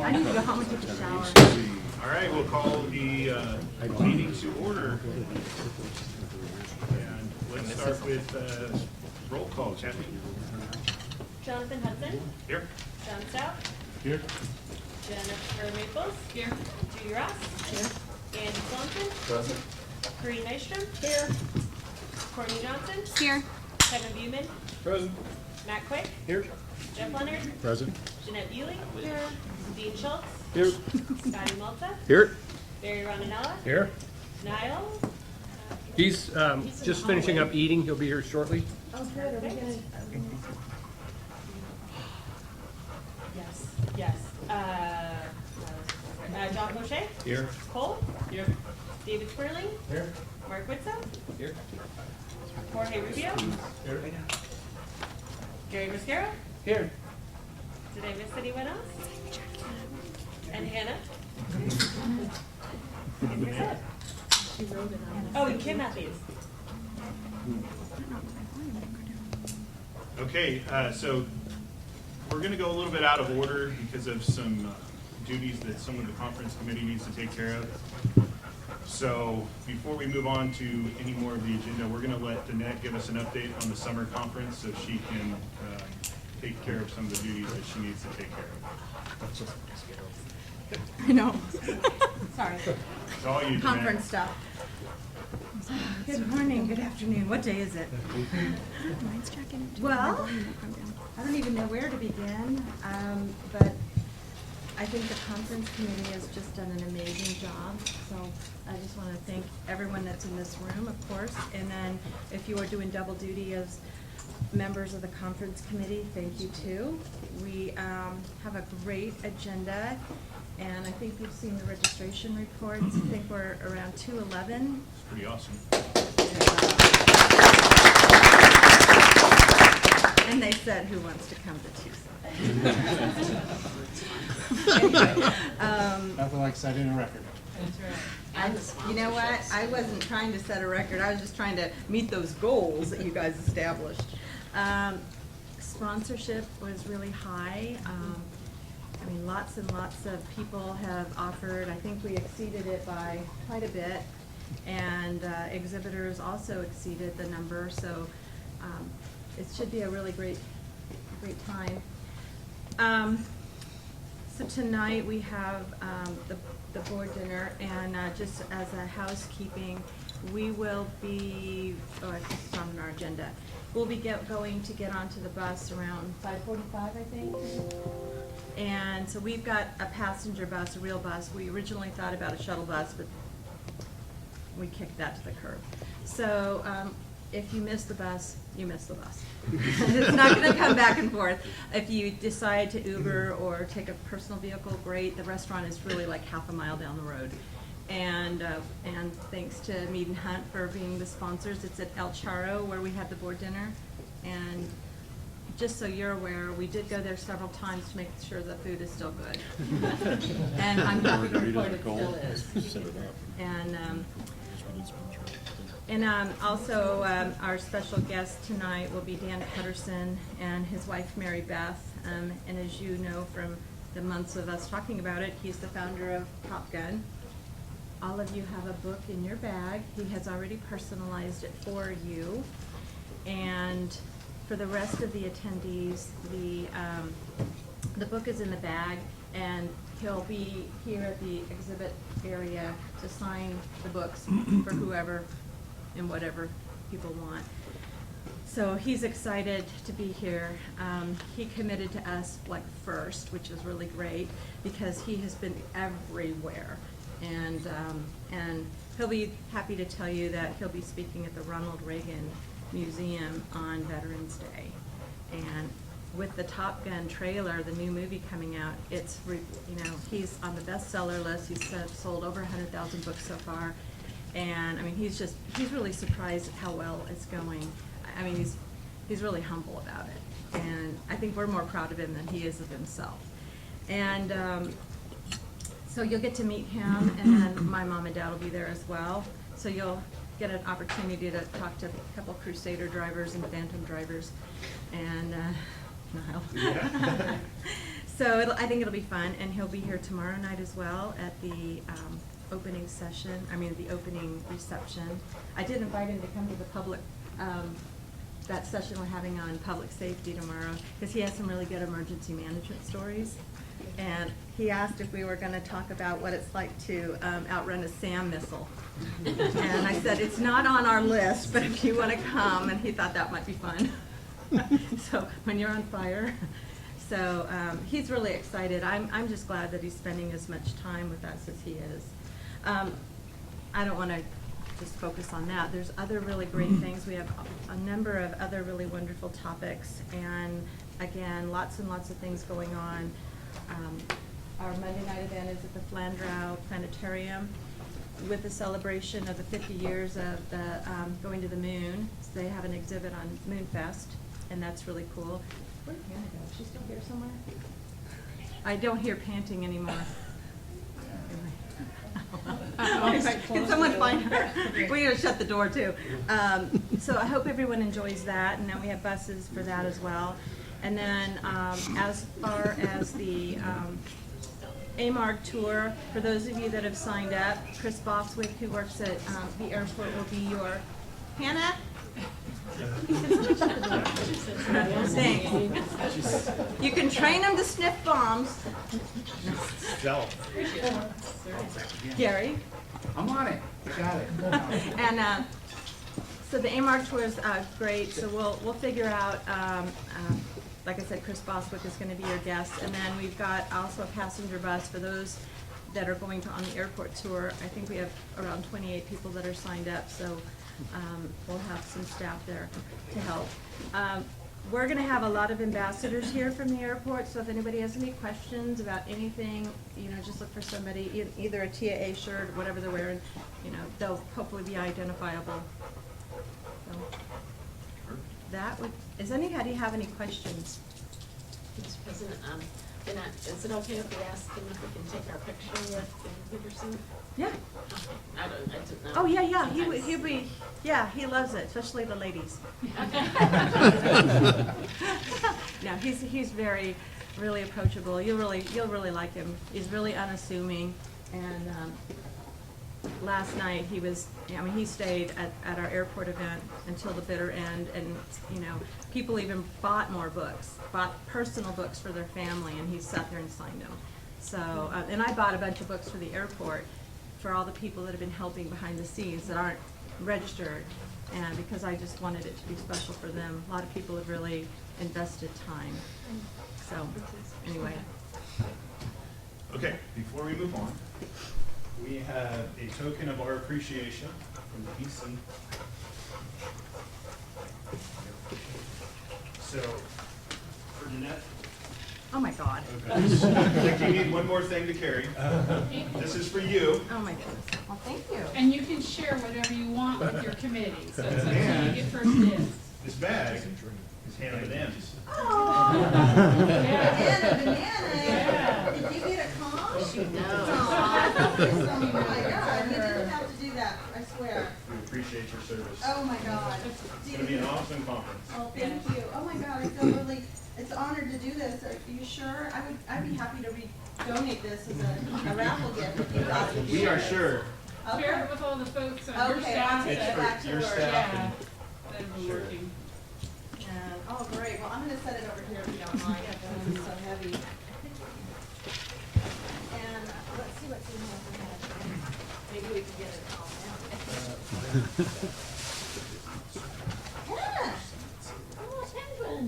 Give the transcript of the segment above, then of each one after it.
I need to go home and take a shower. All right, we'll call the meeting to order. And let's start with roll call. Kathy? Jonathan Hudson. Here. John Stout. Here. Jennifer Maples. Here. Judy Ross. Here. Andy Swanson. Present. Corrine Nystrom. Here. Courtney Johnson. Here. Kevin Buman. Present. Matt Quick. Here. Jeff Leonard. Present. Jeanette Ewing. Here. Dean Schultz. Here. Scotty Malta. Here. Barry Ronanella. Here. Niles. He's just finishing up eating. He'll be here shortly. Oh, good. Are we gonna? Yes. Yes. John Cochet. Here. Cole. Here. David Sperling. Here. Mark Whitson. Here. Jorge Rubio. Here. Gary Mascaro. Here. Did I miss anyone else? And Hannah? And you're set. Oh, and Kim Matthews. Okay, so we're going to go a little bit out of order because of some duties that some of the conference committee needs to take care of. So before we move on to any more of the agenda, we're going to let Danette give us an update on the summer conference so she can take care of some of the duties that she needs to take care of. I know. Sorry. It's all you, Danette. Conference stuff. Good morning, good afternoon. What day is it? Well, I don't even know where to begin, but I think the conference committee has just done an amazing job. So I just want to thank everyone that's in this room, of course. And then if you are doing double duty as members of the conference committee, thank you too. We have a great agenda. And I think you've seen the registration reports. I think we're around 211. It's pretty awesome. And they said, who wants to come to Tucson? Anyway, Nothing like setting a record. you know what? I wasn't trying to set a record. I was just trying to meet those goals that you guys established. Sponsorship was really high. I mean, lots and lots of people have offered. I think we exceeded it by quite a bit, and exhibitors also exceeded the number. So it should be a really great time. So tonight we have the board dinner, and just as a housekeeping, we will be. Oh, it's on our agenda. We'll be going to get onto the bus around 5:45, I think. And so we've got a passenger bus, a real bus. We originally thought about a shuttle bus, but we kicked that to the curb. So if you miss the bus, you miss the bus. It's not going to come back and forth. If you decide to Uber or take a personal vehicle, great. The restaurant is really like half a mile down the road. And thanks to Mead and Hunt for being the sponsors. It's at El Charro where we had the board dinner. And just so you're aware, we did go there several times to make sure the food is still good. And I'm happy to report it still is. And also our special guest tonight will be Dan Pedersen and his wife Mary Beth. And as you know from the months of us talking about it, he's the founder of Top Gun. All of you have a book in your bag. He has already personalized it for you. And for the rest of the attendees, the book is in the bag, and he'll be here at the exhibit area to sign the books for whoever and whatever people want. So he's excited to be here. He committed to us like first, which is really great because he has been everywhere. And he'll be happy to tell you that he'll be speaking at the Ronald Reagan Museum on Veterans Day. And with the Top Gun trailer, the new movie coming out, it's, he's on the bestseller list. He's sold over 100,000 books so far. And I mean, he's really surprised at how well it's going. I mean, he's really humble about it. And I think we're more proud of him than he is of himself. And so you'll get to meet him, and then my mom and dad will be there as well. So you'll get an opportunity to talk to a couple Crusader drivers and Phantom drivers, and Niall. Yeah. So I think it'll be fun, and he'll be here tomorrow night as well at the opening session, the opening reception. I did invite him to come to the public, that session we're having on public safety tomorrow, because he has some really good emergency management stories. And he asked if we were gonna talk about what it's like to outrun a SAM missile. And I said, it's not on our list, but if you wanna come, and he thought that might be fun. So, when you're on fire. So, he's really excited. I'm just glad that he's spending as much time with us as he is. I don't wanna just focus on that. There's other really great things. We have a number of other really wonderful topics, and again, lots and lots of things going on. Our Monday night event is at the Flandreau Planetarium with the celebration of the 50 years of the going to the moon. So they have an exhibit on Moonfest, and that's really cool. Where'd Hannah go? Is she still here somewhere? I don't hear panting anymore. Can someone find her? We gotta shut the door too. So I hope everyone enjoys that, and then we have buses for that as well. And then as far as the AMARG tour, for those of you that have signed up, Chris Boswick, who works at the airport, will be your Hannah. Thanks. You can train them to sniff bombs. Gary. I'm on it. You got it. And so the AMARC tour is great. So we'll figure out. Like I said, Chris Boswick is going to be your guest, and then we've got also a passenger bus for those that are going on the airport tour. I think we have around 28 people that are signed up, so we'll have some staff there to help. We're going to have a lot of ambassadors here from the airport, so if anybody has any questions about anything, just look for somebody, either a TAA shirt or whatever they're wearing, they'll hopefully be identifiable. So that would, does anybody have any questions? Mr. President, is it okay if we ask him if we can take our picture with Peterson? Yeah. I didn't know. Oh, yeah, Sometimes- he'll be, yeah, he loves it, especially the ladies. No, he's very, really approachable. You'll really like him. He's really unassuming, and last night he stayed at our airport event until the bitter end, and people even bought more books, bought personal books for their family, and he sat there and signed them. So, and I bought a bunch of books for the airport for all the people that have been helping behind the scenes that aren't registered, and because I just wanted it to be special for them. A lot of people have really invested time. So, anyway. Okay, before we move on, we have a token of our appreciation from the Easton. So, for Jeanette. Oh my God. Okay. You need one more thing to carry. This is for you. Oh my goodness. Well, thank you. And you can share whatever you want with your committee, so it's up to you to get first dibs. This bag is Hannah Bananas. Oh, Yeah. banana. Yeah. Did you get a comp? No. Oh my God, you didn't have to do that, I swear. We appreciate your service. Oh my God. It's going to be an awesome conference. Oh, thank you. Oh my God, I feel really, it's an honor to do this. Are you sure? I'd be happy to donate this as a raffle gift if you guys would We share are it. sure. Share Okay. it with all the folks on your Okay, staff. I'll take It's it for back to your work. staff. Yeah, that'll be Sure. working. And, oh, great. Well, I'm gonna set it over here if you don't mind. This is so heavy. And let's see what's in here. Maybe we can get it all out. Yeah. Oh, penguin.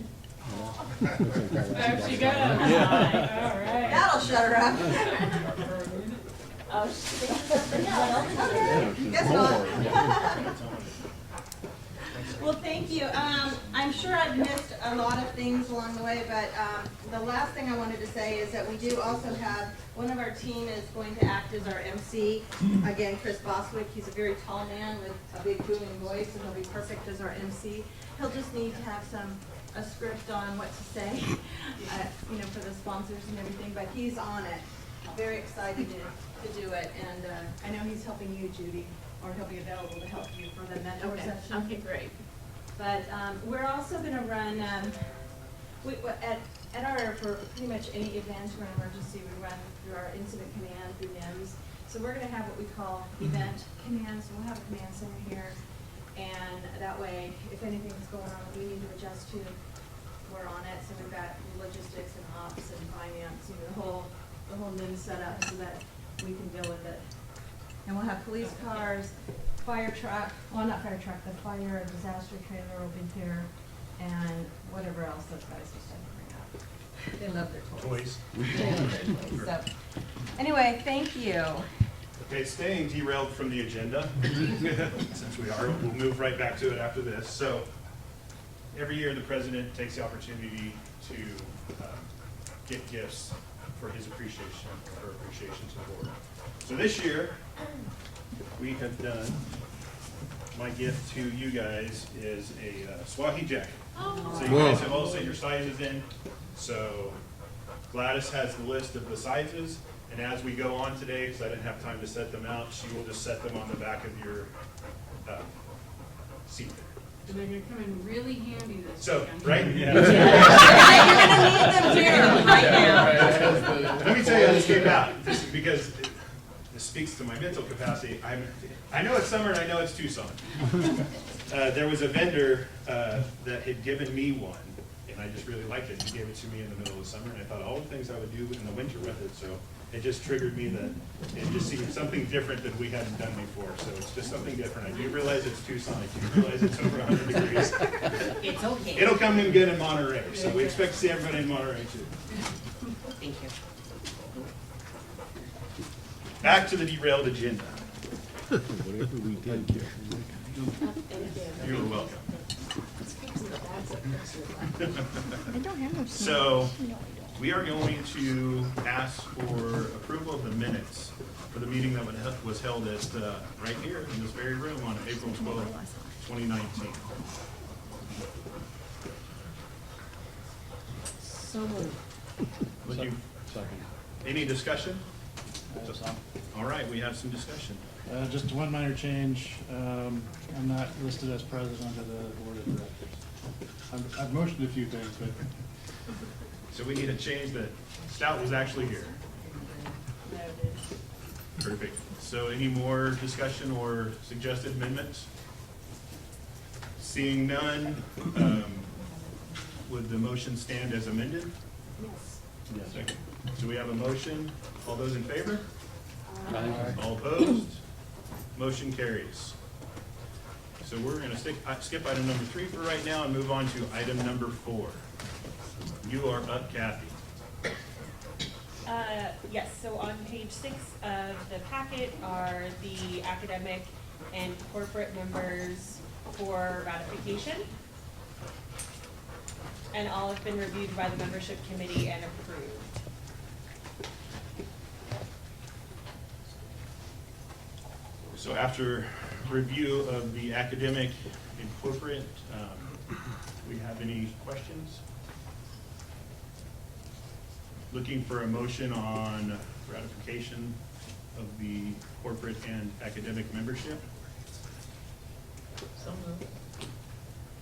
There she goes. All right. That'll shut her up. Oh, Okay. Guess not. Well, thank you. I'm sure I've missed a lot of things along the way, but the last thing I wanted to say is that we do also have, one of our team is going to act as our MC. Again, Chris Boswick, he's a very tall man with a big booming voice, and he'll be perfect as our MC. He'll just need to have a script on what to say, for the sponsors and everything, but he's on it. Very excited to do it, and I know he's helping you, Judy, or he'll be available to help you for the mentor session. Okay, great. But we're also going to run, for pretty much any event or emergency, we run through our incident command through NIMS. So we're gonna have what we call event commands. We'll have a command center here. And that way, if anything's going on that we need to adjust to, we're on it. So we've got logistics and ops and finance, you know, the whole NIMS set up so that we can deal with it. And we'll have police cars, fire truck, well, not fire truck, the fire and disaster trailer will be here, and whatever else those guys decide to bring out. They love their toys. They love their toys. So, anyway, thank you. Okay, staying derailed from the agenda, since we are, we'll move right back to it after this. So, every year the president takes the opportunity to get gifts for his appreciation, or appreciation to the board. So this year, we have done, my gift to you guys is a SWAAAE jacket. So you guys have all set your sizes in. So Gladys has the list of the sizes, and as we go on today, because I didn't have time to set them out, she will just set them on the back of your seat. And they're gonna come in really handy this So, weekend. right? You're gonna need them here right now. Let me tell you how this came out, because this speaks to my mental capacity. I know it's summer and I know it's Tucson. There was a vendor that had given me one, and I just really liked it. He gave it to me in the middle of the summer, and I thought all the things I would do in the winter with it, so it just triggered me that it just seemed something different that we hadn't done before. So it's just something different. I do realize it's Tucson. I do realize it's over 100 degrees. It's okay. It'll come in good in Monterey, so we expect to see everybody in Monterey too. Thank you. Back to the derailed agenda. Whatever we did. Thank you. You're welcome. Speaks of the bad stuff. So, we are going to ask for approval of the minutes for the meeting that was held at, right here in this very room on April 12, 2019. So moved. Would you, any discussion? All right, we have some discussion. Just one minor change. I'm not listed as president of the board of directors. I've motioned a few things, but So we need to change that Stout was actually here. Perfect. So any more discussion or suggested amendments? Seeing none, would the motion stand as amended? Yes. Second. So we have a motion. All those in favor? Aye. All opposed? Motion carries. So we're going to skip item number 3 for right now and move on to item number 4. You are up, Kathy. Yes, so on page 6 of the packet are the academic and corporate members for ratification. And all have been reviewed by the membership committee and approved. So after review of the academic and corporate, do we have any questions? Looking for a motion on ratification of the corporate and academic membership. So moved.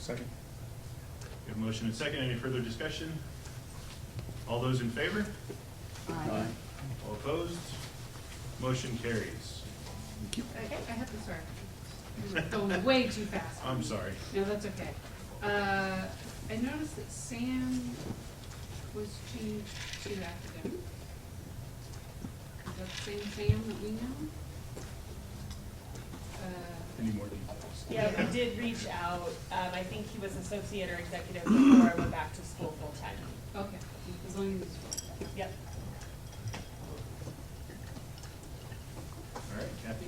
second. We have a motion and second. Any further discussion? All those in favor? Aye. All opposed? Motion carries. I have to, sorry. You're going way too fast. I'm sorry. No, that's okay. I noticed that Sam was changed to academic. Is that the same Sam that we know? Any more details? Yeah, we did reach out. I think he was associate or executive before I went back to school full time. Okay, as long as it's full. Yep. All right, Kathy?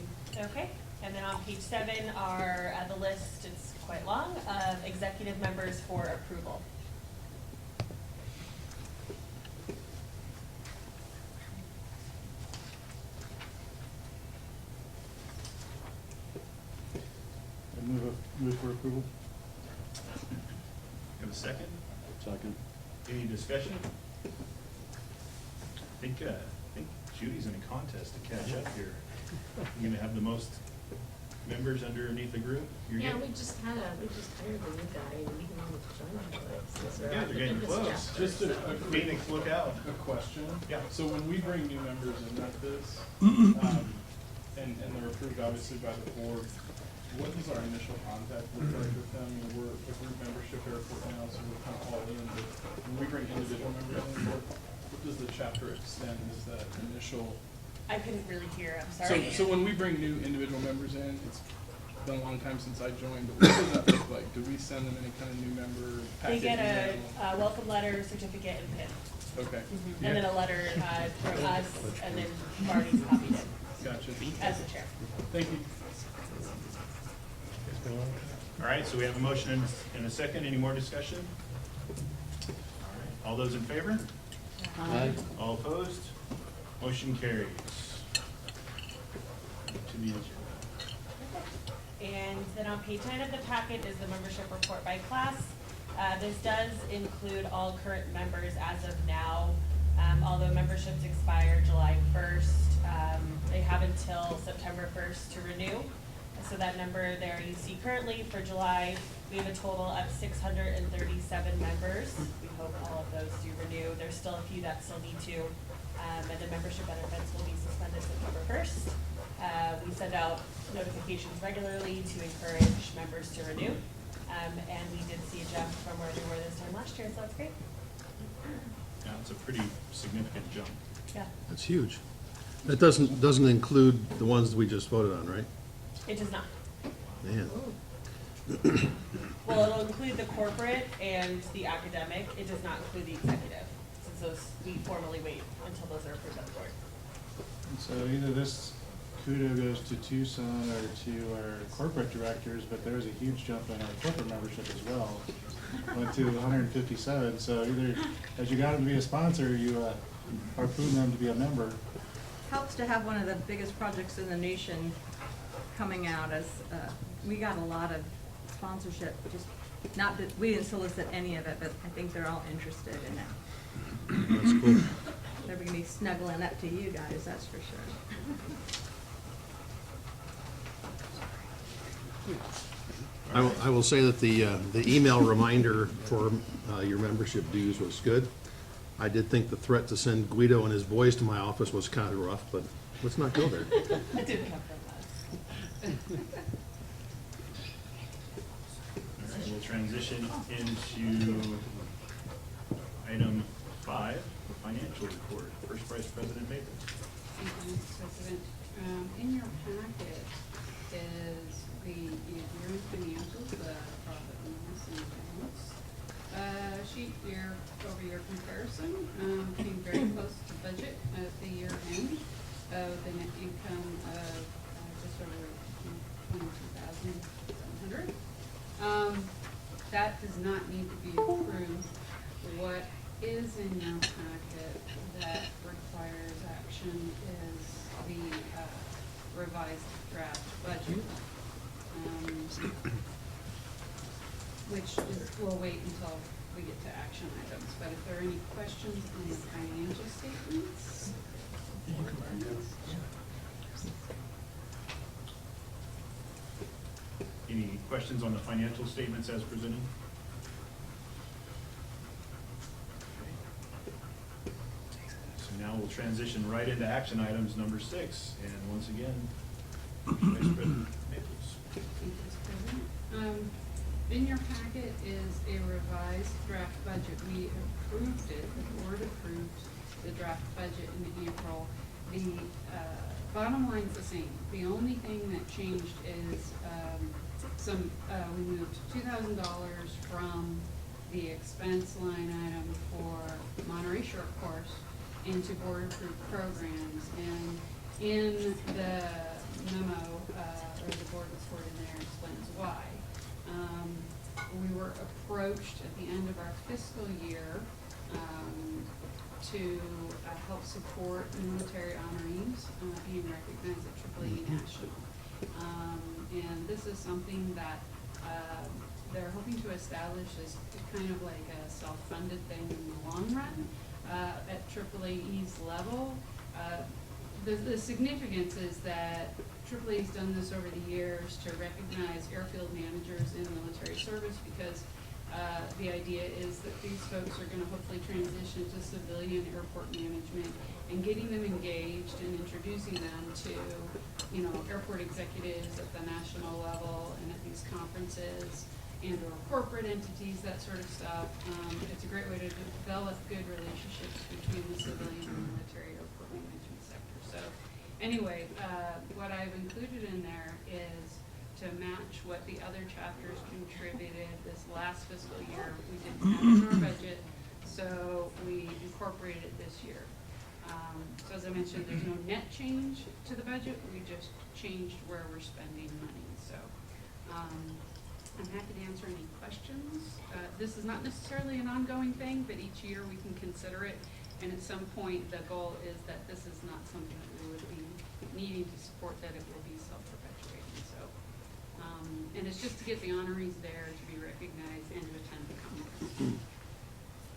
Okay, and then on page 7 are the list, it's quite long, of executive members for approval. I move for approval. Have a second? Second. Any discussion? I think Judy's in a contest to catch up here. You're gonna have the most members underneath the group? You're Yeah, getting- we just hired the new guy and he wanted to join us. You guys are getting close. Just a Phoenix, look out. question. Yeah. So when we bring new members in like this, and they're approved obviously by the board, what does our initial contact look like with them? You know, we're a group membership airport now, so we're kind of all in, but when we bring individual members in, what does the chapter extend as that initial? I couldn't really hear, I'm sorry. So when we bring new individual members in, it's been a long time since I joined, but what does that look like? Do we send them any kind of new member They package? get email? a welcome letter, certificate, and pin. Okay, And then a letter from us, and then Marty's copied it gotcha. as the chair. Thank you. All right, so we have a motion and a second. Any more discussion? All right, all those in favor? Aye. All opposed? Motion carries. To the agenda. And then on page 9 of the packet is the membership report by class. This does include all current members as of now. Although memberships expire July 1st, they have until September 1st to renew. So that number there you see currently for July, we have a total of 637 members. We hope all of those do renew. There's still a few that still need to. And the membership benefits will be suspended September 1st. We send out notifications regularly to encourage members to renew. And we did see a jump from where we were this time last year, so that's great. Yeah, it's a pretty significant jump. Yeah, That's huge. That doesn't include the ones that we just voted on, right? it does not. Man, Well, it'll include the corporate and the academic. It does not include the executive, since those, we formally wait until those are approved by the board. So either this kudo goes to Tucson or to our corporate directors, but there was a huge jump in our corporate membership as well. Went to 157, so either, as you got them to be a sponsor, you harpoon them to be a member. Helps to have one of the biggest projects in the nation coming out as, we got a lot of sponsorship, just, not that, we didn't solicit any of it, but I think they're all interested in it. that's cool. They're gonna be snuggling up to you guys, that's for sure. I will say that the email reminder for your membership dues was good. I did think the threat to send Guido and his boys to my office was kind of rough, but let's not go there. That didn't come from us. All right, we'll transition into item 5, the financial report. First Vice President Baker. Thank you, Mr. President. In your packet is the year-end financials, the profit and loss and accounts. Sheet year-over-year comparison, came very close to budget at the year end. The net income of just over 22,700. That does not need to be approved. What is in your packet that requires action is the revised draft budget, which is, we'll wait until we get to action items. But if there are any questions on the financial statements? Any questions on the financial statements as presented? Okay. So now we'll transition right into action items number 6. And once again, Vice President Maples. Thank you, Mr. President. In your packet is a revised draft budget. We approved it, the board approved the draft budget in April. The bottom line's the same. The only thing that changed is we moved $2,000 from the expense line item for Monterey Short Course into board-approved programs. And in the memo, or the board report in there explains why. We were approached at the end of our fiscal year to help support military honorees being recognized at AAA National. And this is something that they're hoping to establish as kind of like a self-funded thing in the long run at AAA East level. The significance is that AAA's done this over the years to recognize airfield managers in military service because the idea is that these folks are gonna hopefully transition to civilian airport management, and getting them engaged and introducing them to, you know, airport executives at the national level and at these conferences and or corporate entities, that sort of stuff. It's a great way to develop good relationships between the civilian and military airport management sector. So anyway, what I've included in there is to match what the other chapters contributed this last fiscal year. We didn't have it in our budget, so we incorporated it this year. So as I mentioned, there's no net change to the budget, we just changed where we're spending money. So I'm happy to answer any questions. This is not necessarily an ongoing thing, but each year we can consider it. And at some point, the goal is that this is not something that we would be needing to support, that it will be self-perpetuating. So, and it's just to get the honorees there to be recognized and to attend the conference.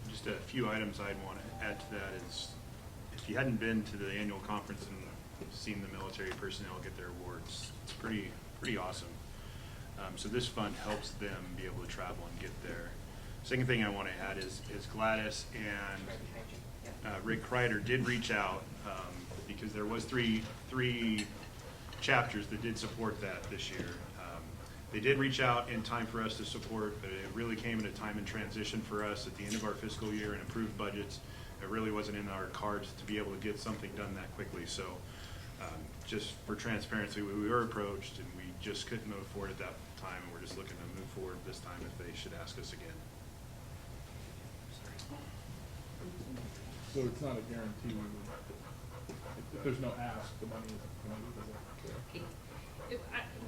Just a few items I'd want to add to that is, if you hadn't been to the annual conference and seen the military personnel get their awards, it's pretty awesome. So this fund helps them be able to travel and get there. Second thing I want to add is Gladys and Rick Kreider did reach out because there was three chapters that did support that this year. They did reach out in time for us to support, but it really came at a time in transition for us at the end of our fiscal year and approved budgets. It really wasn't in our cards to be able to get something done that quickly. So just for transparency, we were approached and we just couldn't move forward at that time. And we're just looking to move forward this time if they should ask us again. So it's not a guarantee, if there's no ask, the money isn't coming, is that correct?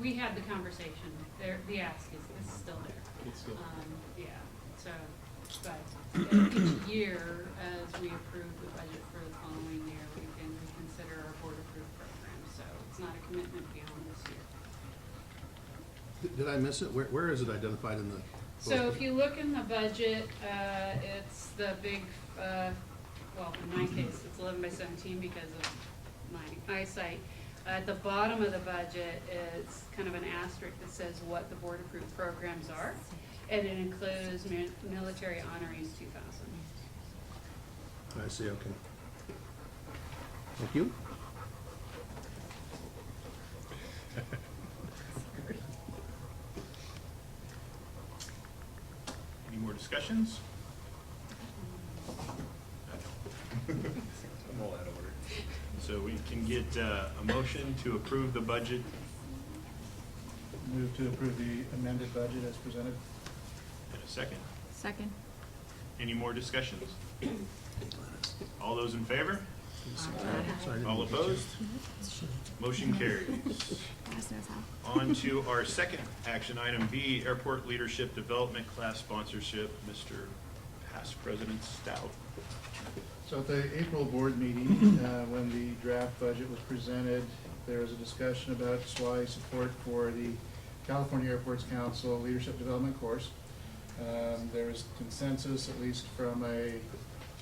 We had the conversation, the ask is still there. It's still Yeah, so, but each year, as we approve the budget for the following year, we can reconsider our board approved program, so it's not a commitment beyond this year. Did I miss it? Where is it identified in the? So if you look in the budget, it's the big, well, in my case, it's 11 by 17 because of my eyesight. At the bottom of the budget is kind of an asterisk that says what the board approved programs are, and it includes military honorees 2000. I see, okay. Thank you. Any more discussions? I'm all out of order. So we can get a motion to approve the budget. Move to approve the amended budget as presented. In a second. Second. Any more discussions? All those in favor? Sorry, I didn't All get you. opposed? Motion carries. On to our second action item B, Airport Leadership Development Class Sponsorship. Mr. Past President Stout. So at the April board meeting, when the draft budget was presented, there was a discussion about SWAAAE support for the California Airports Council Leadership Development course. There was consensus, at least from a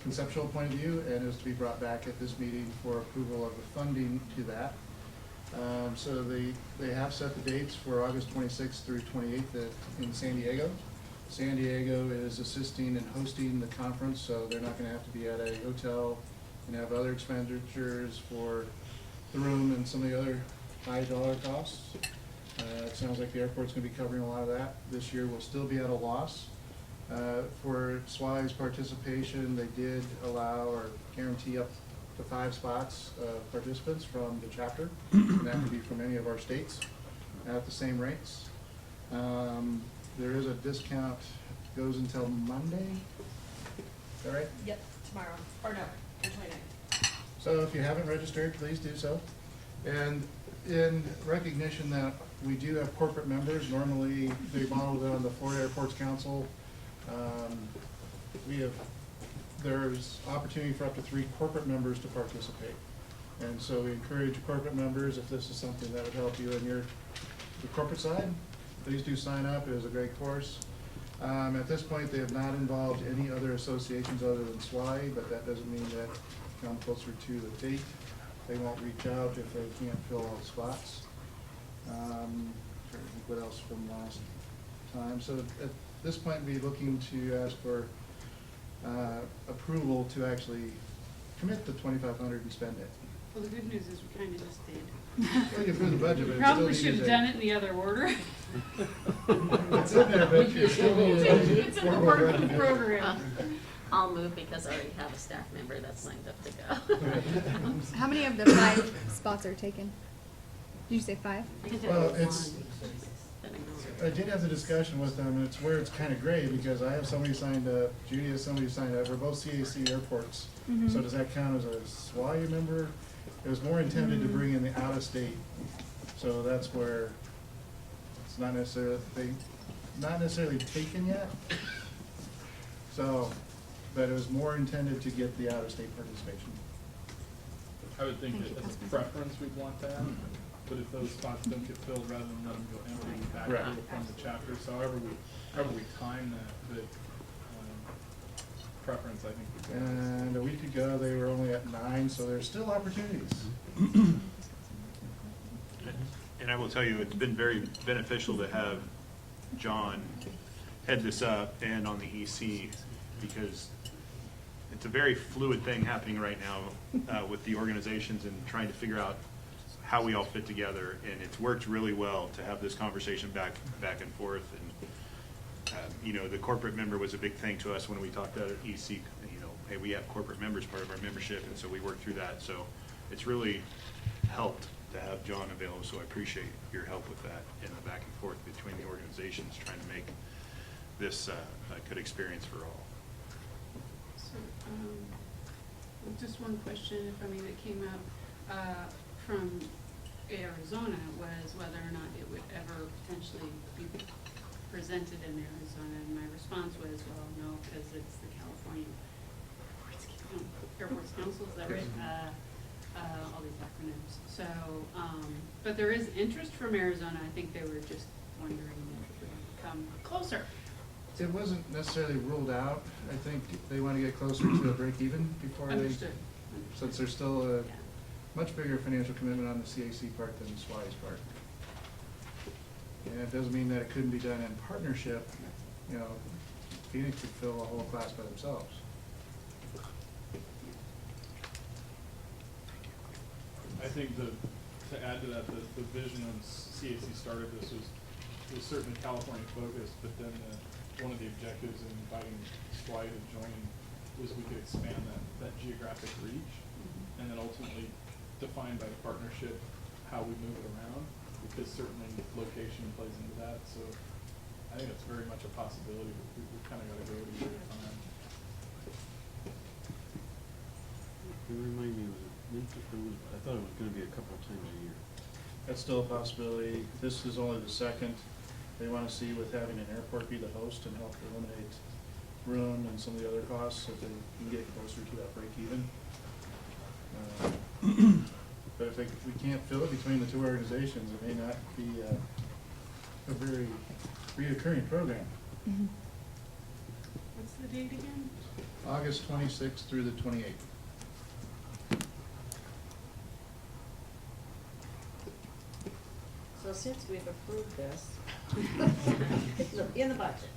conceptual point of view, and it was to be brought back at this meeting for approval of the funding to that. So they have set the dates for August 26th through 28th in San Diego. San Diego is assisting and hosting the conference, so they're not going to have to be at a hotel and have other expenditures for the room and some of the other high dollar costs. It sounds like the airport's going to be covering a lot of that. This year we'll still be at a loss. For SWAAAE's participation, they did allow or guarantee up to 5 spots of participants from the chapter, and that could be from any of our states at the same rates. There is a discount, goes until Monday, is that right? Yep, tomorrow, or no, the 29th. So if you haven't registered, please do so. And in recognition that we do have corporate members, normally they model it on the Florida Airports Council. There's opportunity for up to 3 corporate members to participate. And so we encourage corporate members, if this is something that would help you in your corporate side, please do sign up. It is a great course. At this point, they have not involved any other associations other than SWAAAE, but that doesn't mean that come closer to the date, they won't reach out if they can't fill all the spots. Trying to think what else from last time. So at this point, we'd be looking to ask for approval to actually commit the 2,500 and spend it. Well, the good news is we kind of just did. Well, you approve the budget, but it still Probably needs should have a- done it in the other order. It's in there, but you still need a It's in the work of the program. I'll move because I already have a staff member that's lined up to go. How many of the 5 spots are taken? Did you say 5? I think Well, that was it's- one, depending on- I did have the discussion with them, and it's where it's kind of gray, because I have somebody signed up, Judy has somebody signed up, we're both CAC airports. So does that count as a SWAAAE member? It was more intended to bring in the out-of-state, so that's where it's not necessarily taken yet. So, but it was more intended to get the out-of-state participation. I would think Thank you, that as a Councilman. preference, we'd want that, but if those spots don't get filled, rather than let them go empty, we backfill from the chapters, so however we time that, but, preference, I think. would be best. And a week ago, they were only at 9, so there's still opportunities. And I will tell you, it's been very beneficial to have John head this up and on the EC, because it's a very fluid thing happening right now with the organizations and trying to figure out how we all fit together. And it's worked really well to have this conversation back and forth. And you know, the corporate member was a big thing to us when we talked about EC. You know, hey, we have corporate members part of our membership, and so we worked through that. So it's really helped to have John available. So I appreciate your help with that and the back and forth between the organizations trying to make this a good experience for all. So, just one question, if I may, that came up from Arizona was whether or not it would ever potentially be presented in Arizona, and my response was, well, no, because it's the California Airports Council, is that right? All these acronyms. So, but there is interest from Arizona. I think they were just wondering if it would come closer. It wasn't necessarily ruled out. I think they want to get closer to a break even before Understood. since there's still a Yeah. much bigger financial commitment on the CAC part than the SWAAAE's part. And it doesn't mean that it couldn't be done in partnership. You know, Phoenix could fill a whole class by themselves. I think to add to that, the vision when CAC started this was certainly California focused, but then one of the objectives in inviting SWAAAE to join was we could expand that geographic reach, and then ultimately define by the partnership how we move it around, because certainly location plays into that. So I think it's very much a possibility, but we've kind of got to go at a time. Can you remind me, was it Memphis or was, I thought it was gonna be a couple of times a year. That's still a possibility. This is only the second. They want to see with having an airport be the host and help eliminate room and some of the other costs, so they can get closer to that break even. But if we can't fill it between the two organizations, it may not be a very reoccurring program. What's the date again? August 26th through the 28th. So since we've approved this, in the budget,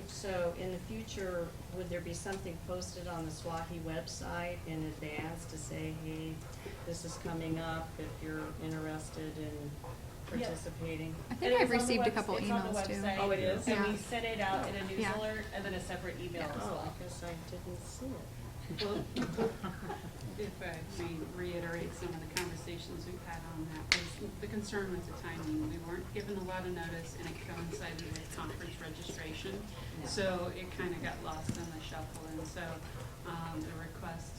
so in the future, would there be something posted on the SWAAAE website in advance to say, hey, this is coming up if you're interested in participating? I think And I've it's on the received a webs- couple it's on the emails too. website, Oh, it is? And Yeah. we send it out in a news Yeah. alert and then a separate email as Oh, well. I guess I didn't see it. Well, if I may reiterate some of the conversations we've had on that, was the concern was the timing. We weren't given a lot of notice, and it coincided with conference registration. Yeah. So it kind of got lost in the shuffle, and so the request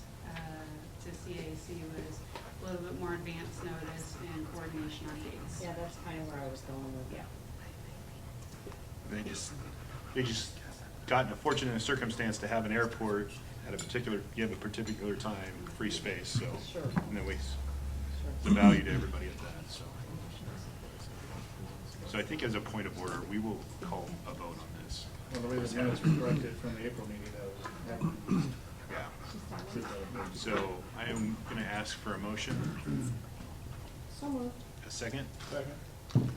to CAC was a little bit more advance notice and coordination on dates. Yeah, that's kind of where I was going with it. Yeah. They just got in a fortunate circumstance to have an airport at a particular time, free space, so. Sure. And then the value to everybody at that, so. So I think as a point of order, we will call a vote on this. Well, the way the minutes reflected from the April meeting, that was. Yeah. So I am gonna ask for a motion. So moved. A second? Second.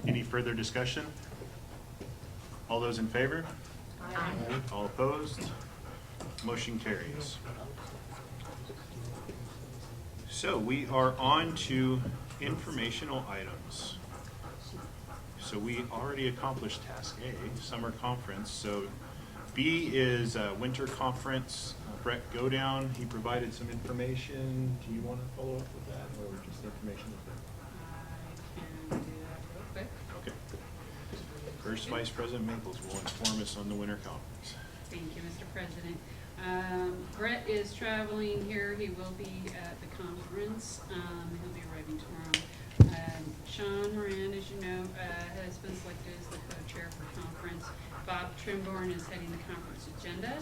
Any further discussion? All those in favor? Aye. All opposed? Motion carries. So we are on to informational items. So we already accomplished task A, summer conference. So B is winter conference. Brett Godown, he provided some information. Do you want to follow up with that or just information? I can do that real quick. Okay. First Vice President Maples will inform us on the winter conference. Thank you, Mr. President. Brett is traveling here. He will be at the conference. He'll be arriving tomorrow. Sean Moran, as you know, has been selected as the co-chair for conference. Bob Trimborn is heading the conference agenda.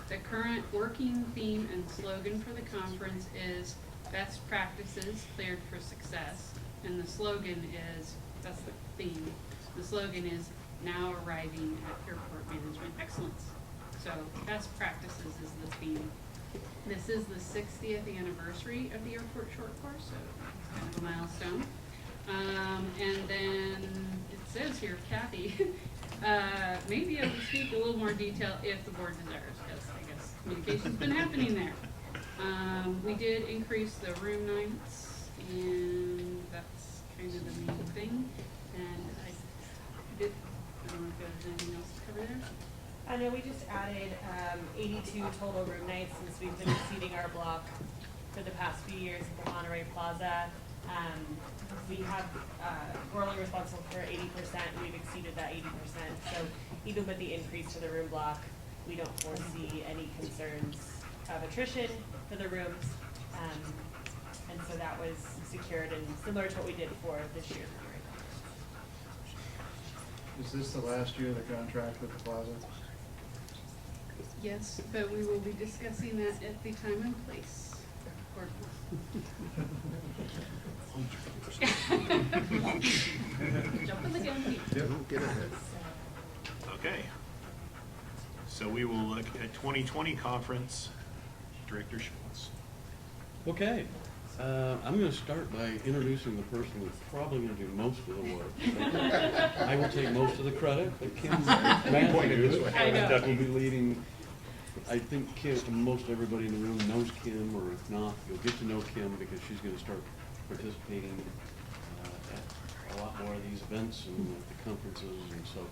The current working theme and slogan for the conference is best practices cleared for success. And the slogan is, that's the theme, the slogan is now arriving at airport management excellence. So best practices is the theme. This is the 60th anniversary of the airport short course, so it's kind of a milestone. And then it says here, Kathy, may be able to speak a little more detail if the board desires, because I guess communication's been happening there. We did increase the room nights, and that's kind of the main thing. And I don't know if there's anything else to cover there. I know we just added 82 total room nights since we've been exceeding our block for the past few years at the Monterey Plaza. We're only responsible for 80%. We've exceeded that 80%. So even with the increase to the room block, we don't foresee any concerns of attrition for the rooms. And so that was secured and similar to what we did for this year's Monterey. Is this the last year of the contract with the plaza? Yes, but we will be discussing that at the time and place. Jumping the gun. Don't get ahead. Okay. So we will look at 2020 conference. Director Schwartz. Okay, I'm gonna start by introducing the person who's probably gonna do most of the work. I will take most of the credit, but Kim Matthews will be leading. I think Kim, most everybody in the room knows Kim, or if not, you'll get to know Kim because she's gonna start participating at a lot more of these events and at the conferences, and so.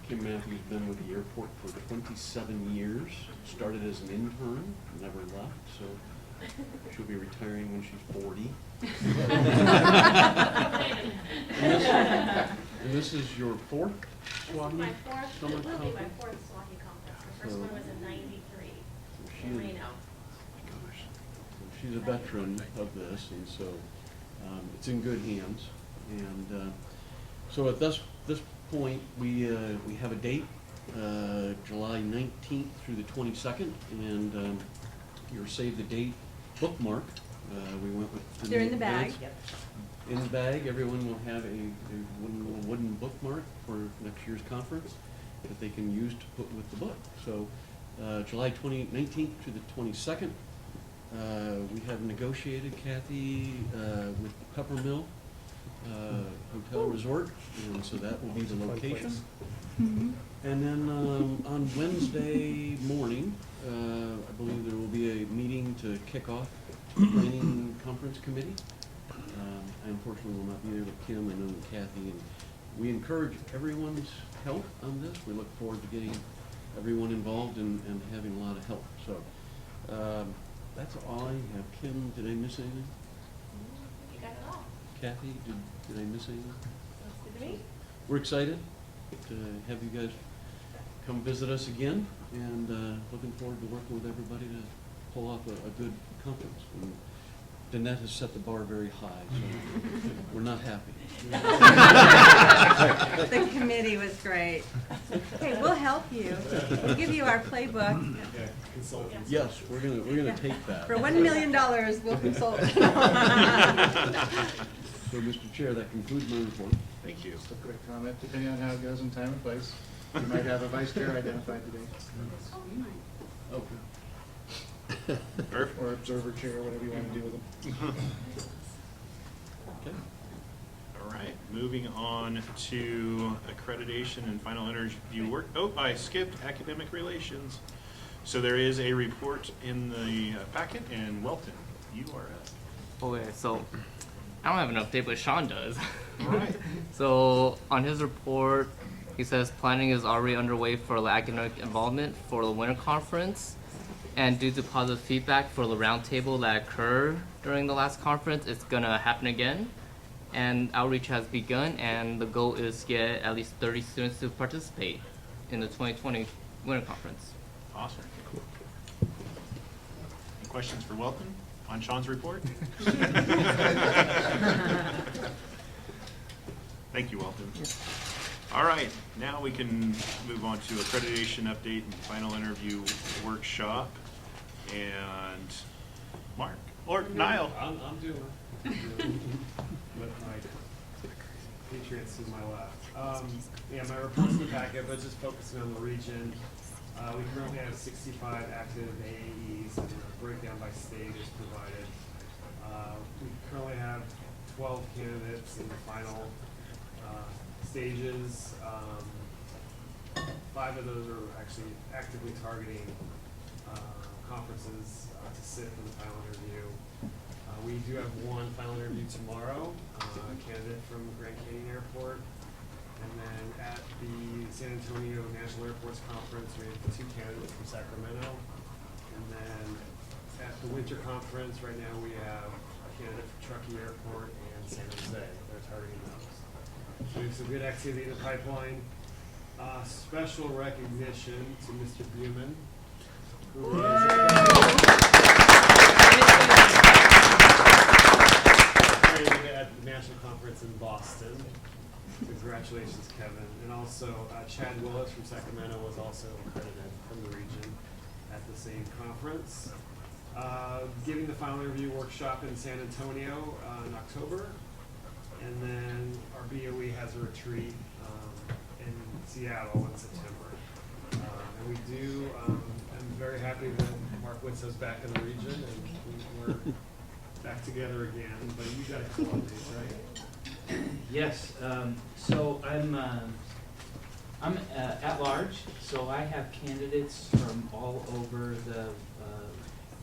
Kim Matthews has been with the airport for 27 years, started as an intern, never left, so she'll be retiring when she's 40. And this is your fourth SWAAAE This is my fourth, summer it will be my conference? fourth SWAAAE conference. The first So- one was in '93 She in is- Reno. So she's a veteran of this, and so it's in good hands. And so at this point, we have a date, July 19th through the 22nd, and your save the date bookmark. We went with the They're in new the bag. events. In the bag, everyone will have a wooden bookmark for next year's conference that they can use to put with the book. So July 19th to the 22nd, we have negotiated, Kathy, with the Peppermill Hotel Resort, and so that will be the location. And then on Wednesday morning, I believe there will be a meeting to kick off planning conference committee. I unfortunately will not be there with Kim, I know with Kathy, and we encourage everyone's help on this. We look forward to getting everyone involved and having a lot of help. So that's all I have. Kim, did I miss anything? You got it all. Kathy, did I miss anything? Sounds good to me. We're excited to have you guys come visit us again, and looking forward to working with everybody to pull off a good conference. And Danette has set the bar very high, so we're not happy. The committee was great. Hey, we'll help you. We'll give you our playbook. Yes, we're gonna take that. For $1 million, we'll consult. So, Mr. Chair, that concludes my report. Thank you. Just a quick comment, depending on how it goes in time and place, you might have a vice chair identified today, Okay. Perfect. or observer chair, whatever you want to do with them. Okay. All right, moving on to accreditation and final interview work. Oh, I skipped academic relations. So there is a report in the packet, and Welton, you are up. Okay, so I don't have an update, but Sean does. All right. So on his report, he says planning is already underway for the academic involvement for the winter conference. And due to positive feedback for the roundtable that occurred during the last conference, it's gonna happen again. And outreach has begun, and the goal is to get at least 30 students to participate in the 2020 winter conference. Awesome. Any questions for Welton on Sean's report? Thank you, Welton. All right, now we can move on to accreditation update and final interview workshop. And Mark, or Niall. I'm doing with my Patriots to my left. Yeah, my report's in the packet, but just focusing on the region. We currently have 65 active AAEs, and a breakdown by state is provided. We currently have 12 candidates in the final stages. 5 of those are actually actively targeting conferences to sit for the final interview. We do have one final interview tomorrow, a candidate from Grand Canyon Airport. And then at the San Antonio National Airports Conference, we have 2 candidates from Sacramento. And then at the winter conference, right now we have a candidate from Truckee Airport and San Jose. They're targeting those. So we have some good activity in the pipeline. Special recognition to Mr. Buman, who at the national conference in Boston. Congratulations, Kevin. And also Chad Willis from Sacramento was also accredited from the region at the same conference. Giving the final interview workshop in San Antonio in October. And then our BOE has a retreat in Seattle in September. And we do, I'm very happy that Mark Witz is back in the region and we're back together again. But you got a couple updates, right? Yes, so I'm at large, so I have candidates from all over the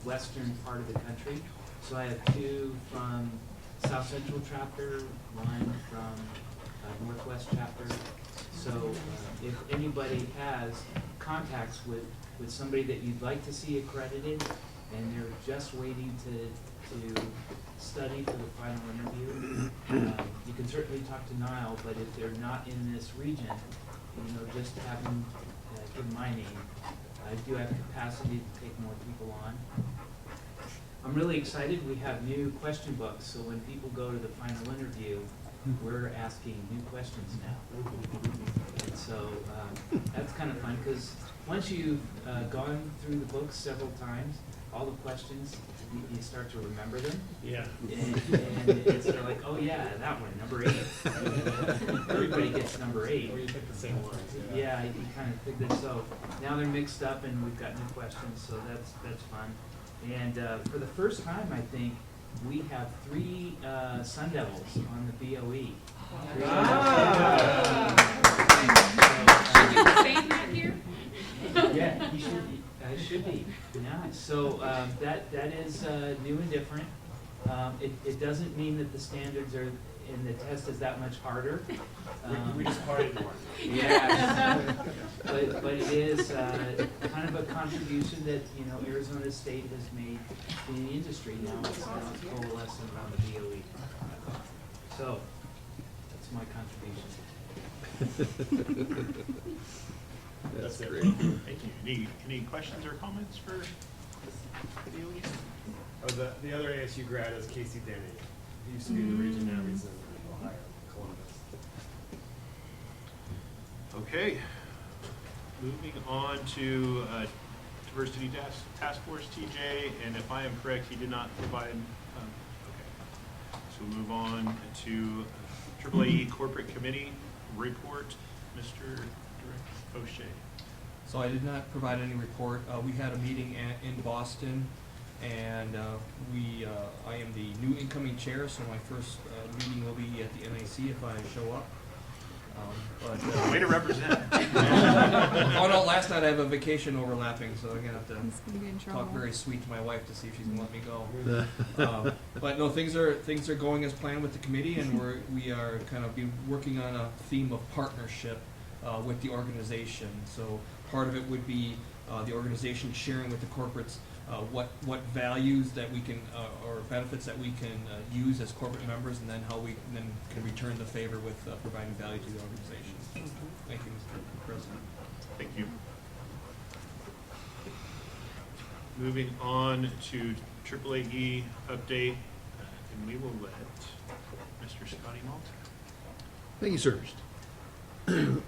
western part of the country. So I have 2 from South Central chapter, 1 from Northwest chapter. So if anybody has contacts with somebody that you'd like to see accredited and they're just waiting to study for the final interview, you can certainly talk to Niall, but if they're not in this region, just have them give my name. I do have capacity to take more people on. I'm really excited. We have new question books, so when people go to the final interview, we're asking new questions now. And so that's kind of fun, because once you've gone through the books several times, all the questions, you start to remember them. Yeah. And it's sort of like, oh yeah, that one, number 8. Everybody gets number 8. Or you pick the same ones. Yeah, you kind of figure. So now they're mixed up and we've got new questions, so that's fun. And for the first time, I think, we have 3 Sun Devils on the BOE. Should we save that here? Yeah, you should. It should be. Yeah. So that is new and different. It doesn't mean that the standards are in the test is that much harder. We just partied more. Yeah. but it is kind of a contribution that Arizona State has made in the industry now. It's coalescing around the BOE. So that's my contribution. That's great. Thank you. Any questions or comments for the DOE? Oh, the other ASU grad is Casey Denny. He used to be in the region, now he's in Ohio, Columbus. Okay. Moving on to Diversity Task Force, TJ, and if I am correct, he did not provide, okay. So we'll move on to AAAE Corporate Committee report, Mr. O'Shea. So I did not provide any report. We had a meeting in Boston And I am the new incoming chair, so my first meeting will be at the NAC if I show up. Way to represent. Oh no, last night I have a vacation overlapping, so I'm gonna have He's gonna get in to trouble. talk very sweet to my wife to see if she's gonna let me go. But no, things are going as planned with the committee, and we are kind of working on a theme of partnership with the organization. So part of it would be the organization sharing with the corporates what values that we can or benefits that we can use as corporate members, and then how we then can return the favor with providing value to the organization. Thank you, Mr. President. Thank you. Moving on to SWAAAE update, and we will let Mr. Scotty Malta. Thank you, sir.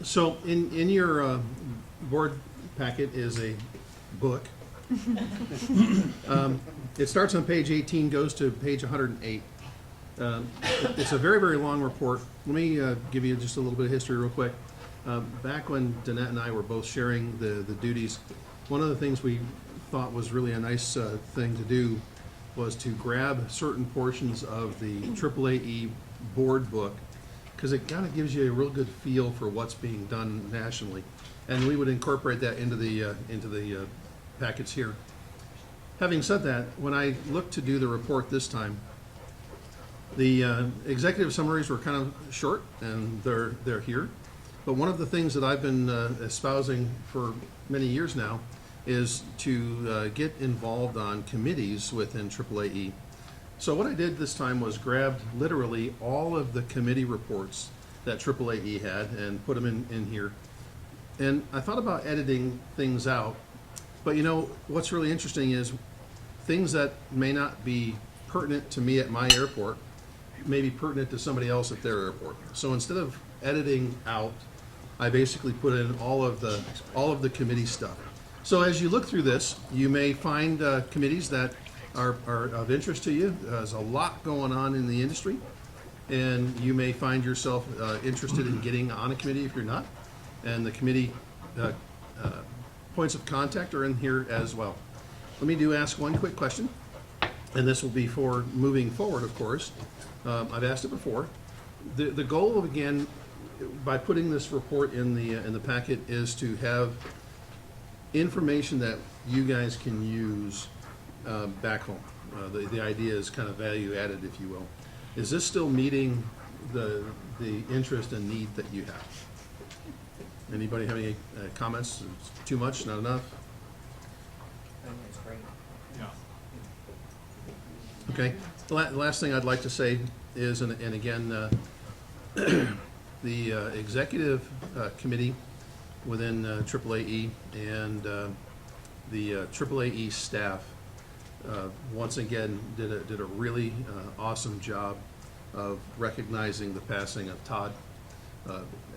So in your board packet is a book. It starts on page 18, goes to page 108. It's a very, very long report. Let me give you just a little bit of history real quick. Back when Danette and I were both sharing the duties, one of the things we thought was really a nice thing to do was to grab certain portions of the SWAAAE board book, because it kind of gives you a real good feel for what's being done nationally. And we would incorporate that into the packets here. Having said that, when I looked to do the report this time, the executive summaries were kind of short, and they're here. But one of the things that I've been espousing for many years now is to get involved on committees within SWAAAE. So what I did this time was grabbed literally all of the committee reports that SWAAAE had and put them in here. And I thought about editing things out, but you know, what's really interesting is things that may not be pertinent to me at my airport may be pertinent to somebody else at their airport. So instead of editing out, I basically put in all of the committee stuff. So as you look through this, you may find committees that are of interest to you. There's a lot going on in the industry, and you may find yourself interested in getting on a committee if you're not. And the committee points of contact are in here as well. Let me ask one quick question, and this will be for moving forward, of course. I've asked it before. The goal, again, by putting this report in the packet, is to have information that you guys can use back home. The idea is kind of value added, if you will. Is this still meeting the interest and need that you have? Anybody have any comments? Too much? Not enough? I think it's great. Yeah. Okay. The last thing I'd like to say is, and again, the executive committee within SWAAAE and the SWAAAE staff once again did a really awesome job of recognizing the passing of Todd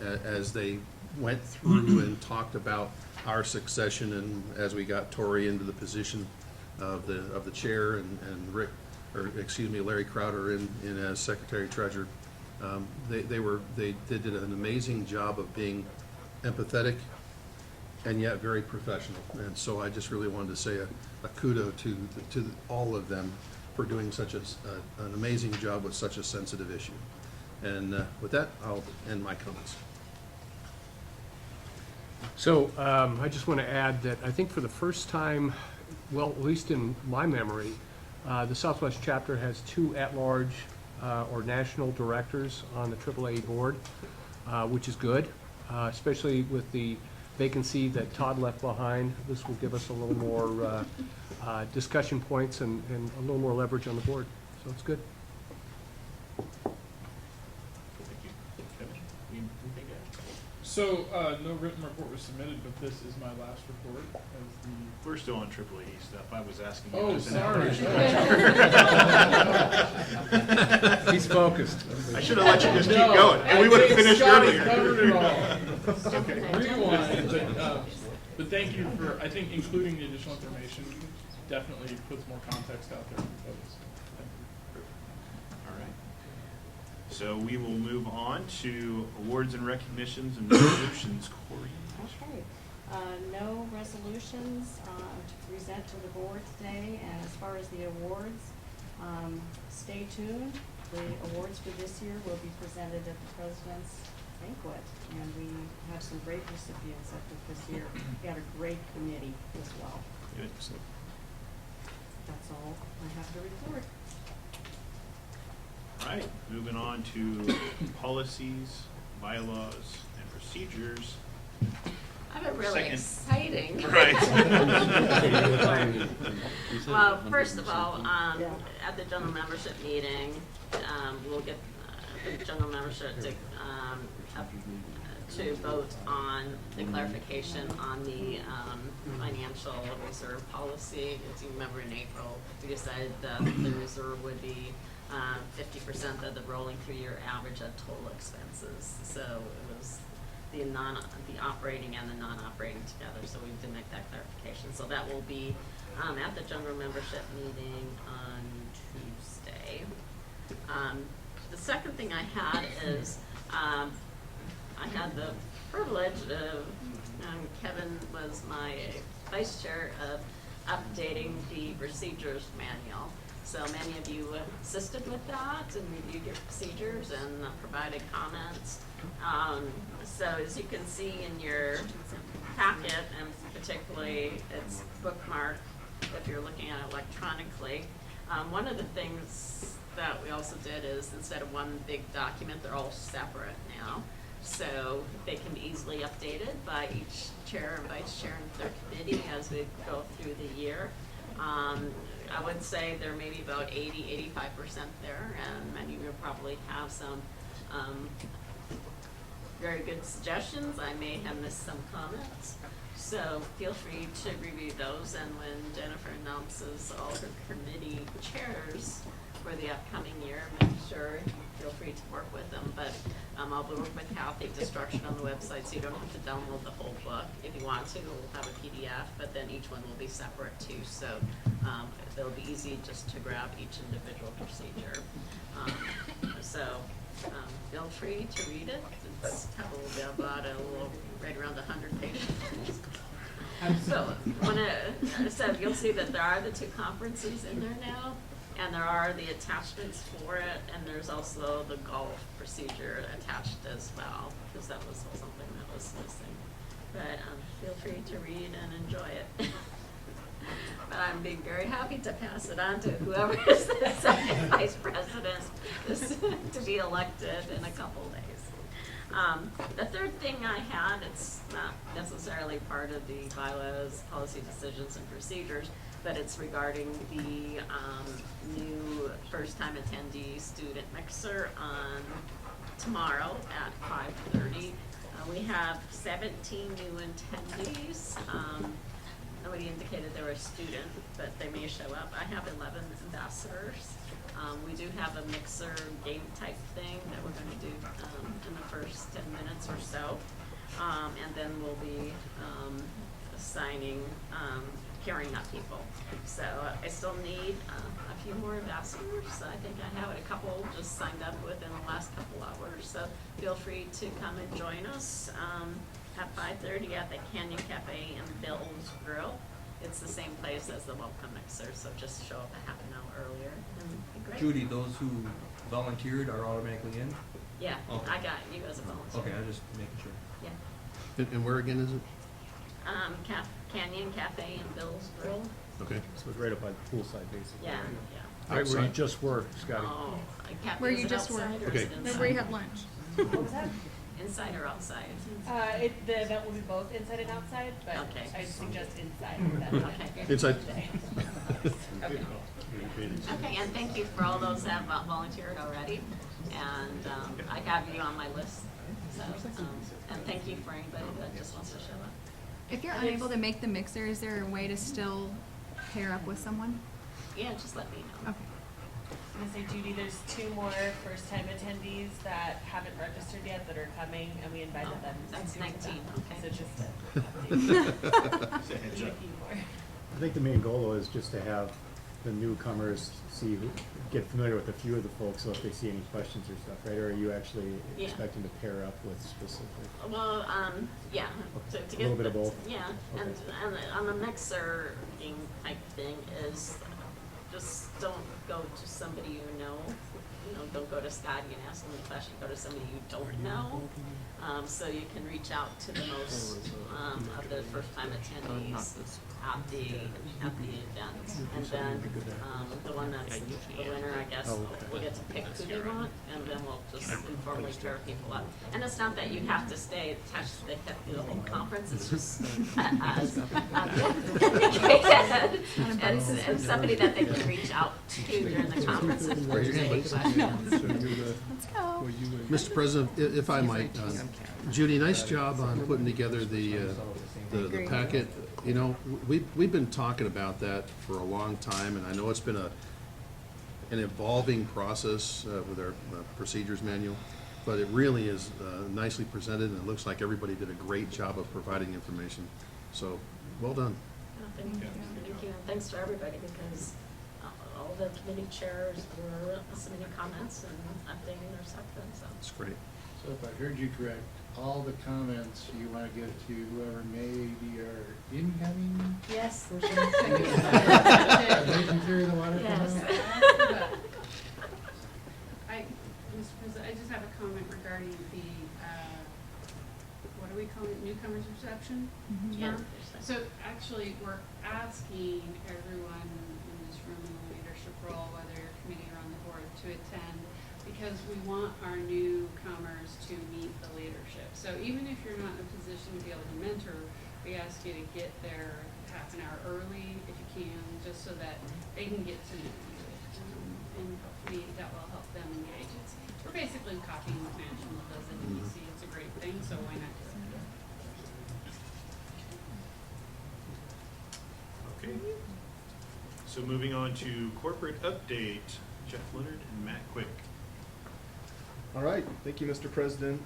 as they went through and talked about our succession, and as we got Tori into the position of the chair and Rick, or excuse me, Larry Crowder in as secretary treasurer. They did an amazing job of being empathetic and yet very professional. And so I just really wanted to say a kudo to all of them for doing such an amazing job with such a sensitive issue. And with that, I'll end my comments. So I just want to add that I think for the first time, well, at least in my memory, the Southwest chapter has 2 at-large or national directors on the SWAAAE board, which is good, especially with the vacancy that Todd left behind. This will give us a little more discussion points and a little more leverage on the board, so it's good. Thank you. Kevin, anything to add? So, no written report was submitted, but this is my last report as the. We're still on SWAAAE stuff. I was asking you. Oh, as an sorry. applicant. He's focused. I should have let you just keep going, and we would have finished earlier. Covered it all. Okay. Rewind, but thank you for, I think, including the additional information definitely puts more context out there for folks. Thank you. All right. So we will move on to awards and recognitions and resolutions. Corey. Okay. No resolutions to present to the board today, and as far as the awards, stay tuned. The awards for this year will be presented at the President's Banquet, and we have some great recipients at this year. We had a great committee as well. Good. That's all I have to report. All right, moving on to policies, bylaws, and procedures. I have a really Second. exciting. Right. Well, first of all, at the general membership meeting, we'll get the general membership to vote on the clarification on the financial reserve policy. As you remember, in April, we decided that the reserve would be 50% of the rolling 3-year average of total expenses. So it was the operating and the non-operating together. So we did make that clarification. So that will be at the general membership meeting on Tuesday. The second thing I had is I had the privilege of, Kevin was my vice chair, of updating the procedures manual. So many of you assisted with that and reviewed your procedures and provided comments. So as you can see in your packet, and particularly it's bookmarked if you're looking at it electronically, one of the things that we also did is instead of one big document, they're all separate now. So they can be easily updated by each chair and vice chair and their committee as we go through the year. I would say there may be about 80–85% there, and many of you probably have some very good suggestions. I may have missed some comments. So feel free to review those, and when Jennifer announces all her committee chairs for the upcoming year, make sure feel free to work with them. But I'll work with Kathy to structure it on the website, so you don't have to download the whole book. If you want to, we'll have a PDF, but then each one will be separate too. So it'll be easy just to grab each individual procedure. Feel free to read it. It's probably about right around 100 pages. So you'll see that there are the 2 conferences in there now, and there are the attachments for it, and there's also the golf procedure attached as well, because that was something that was missing. But feel free to read and enjoy it. But I'm being very happy to pass it on to whoever is the second vice president to be elected in a couple days. The third thing I had, it's not necessarily part of the bylaws, policy decisions, and procedures, but it's regarding the new first-time attendee student mixer on tomorrow at 5:30. We have 17 new attendees. Nobody indicated they were a student, but they may show up. I have 11 ambassadors. We do have a mixer game type thing that we're going to do in the first 10 minutes or so. And then we'll be assigning, carrying up people. So I still need a few more ambassadors. I think I have a couple just signed up within the last couple hours. So feel free to come and join us at 5:30 at the Canyon Cafe and Bill's Grill. It's the same place as the welcome mixer, so just show up a half an hour earlier and it'd be great. Judy, those who volunteered are automatically in? Yeah, Okay. I got you as a volunteer. Okay, I'm just making sure. Yeah. And where again is it? Canyon Cafe and Bill's Grill. Okay. So it's right up by the poolside, basically. Yeah, right? yeah. Right where you just were, Scotty. Oh, Where is you it just were. outside or Okay. is it Remember inside? where you had lunch? What was that? Inside or outside? The event will be both inside and outside, but Okay. I suggest inside. Okay. Inside. Okay. Okay, and thank you for all those that have volunteered already. And I have you on my list. So, and thank you for anybody that just wants to show up. If you're unable to make the mixer, is there a way to still pair up with someone? Yeah, just let me know. Okay. I'm gonna say, Judy, there's 2 more first-time attendees that haven't registered yet that are coming, and we invited Oh, them. that's to 19, that. okay. So just It's a heads a up. few more. I think the main goal is just to have the newcomers get familiar with a few of the folks, so if they see any questions or stuff, right? Or are you actually Yeah. expecting to pair up with specific? Well, yeah, to A get. little bit of both? Yeah, Okay. and on the mixer type thing is, just don't go to somebody you know. Don't go to Scott and ask them a question, go to somebody you don't know. So you can reach out to the most, of the first time attendees at the event. And then, the one that's the winner, I guess, will get to pick who they want, and then we'll just informally pair people up. And it's not that you have to stay attached to the whole conference, it's just, and somebody that they can reach out to during the conference. Let's go. Mr. President, if I might, Judy, nice job on putting together the packet. You know, we've been talking about that for a long time, and I know it's been an evolving process with our procedures manual, but it really is nicely presented, and it looks like everybody did a great job of providing information. So, well done. Thank you. Thank you, and thanks to everybody, because all the committee chairs were submitting comments and updating their section, so. That's great. So if I heard you correct, all the comments you want to give to whoever may be our incoming Yes. person? Making through the water Yes. Mr. President, I just have a comment regarding the, what do we call it, newcomers reception? Yeah. So actually, we're asking everyone in this room in the leadership role, whether you're committee or on the board, to attend, because we want our newcomers to meet the leadership. So even if you're not in a position to be able to mentor, we ask you to get there half an hour early if you can, just so that they can get to know you. And hopefully that will help them engage. We're basically copying what National does in DC. It's a great thing, so why not do it? Okay. So moving on to corporate update, Jeff Leonard and Matt Quick. All right, thank you, Mr. President.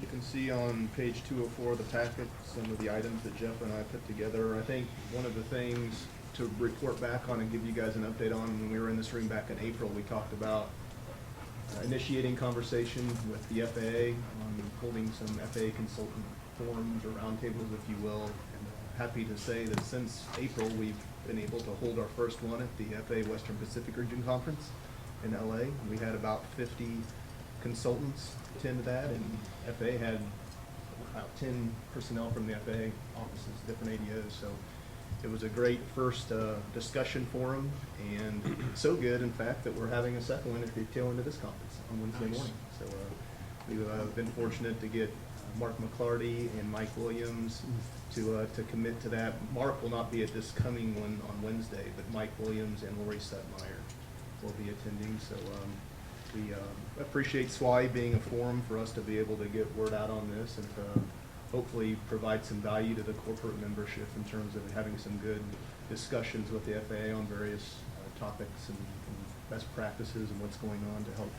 You can see on page 204 of the packet some of the items that Jeff and I put together. I think one of the things to report back on and give you guys an update on, when we were in this room back in April, we talked about initiating conversation with the FAA on holding some FAA consultant forums or roundtables, if you will. And happy to say that since April, we've been able to hold our first one at the FAA Western Pacific Region Conference in LA. We had about 50 consultants attend that, and FAA had about 10 personnel from the FAA offices, different ADOs. So it was a great first discussion forum, and so good, in fact, that we're having a second one at the tail end of this conference on Wednesday morning. So we've been fortunate to get Mark McClarty and Mike Williams to commit to that. Mark will not be at this coming one on Wednesday, but Mike Williams and Lori Setmeyer will be attending. So we appreciate SWAAAE being a forum for us to be able to get word out on this and to hopefully provide some value to the corporate membership in terms of having some good discussions with the FAA on various topics and best practices and what's going on to help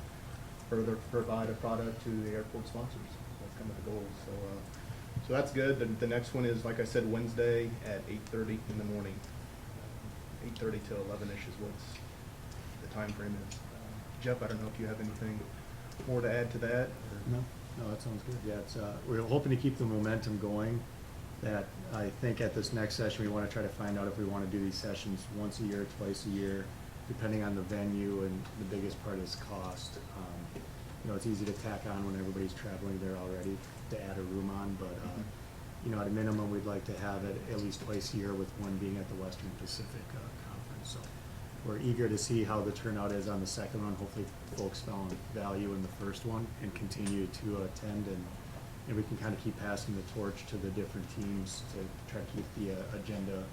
further provide a product to the airport sponsors. That's kind of the goal. So that's good. The next one is, like I said, Wednesday at 8:30 in the morning. 8:30 to 11-ish is what's the time frame is. Jeff, I don't know if you have anything more to add to that? Or? No, that sounds good. Yeah, it's, we're hoping to keep the momentum going. That I think at this next session, we want to try to find out if we want to do these sessions once a year, twice a year, depending on the venue, and the biggest part is cost. You know, it's easy to tack on when everybody's traveling there already to add a room on, but you know, at a minimum, we'd like to have it at least twice a year, with one being at the Western Pacific Conference. So we're eager to see how the turnout is on the second one. Hopefully folks found value in the first one and continue to attend, and we can kind of keep passing the torch to the different teams to try to keep the agenda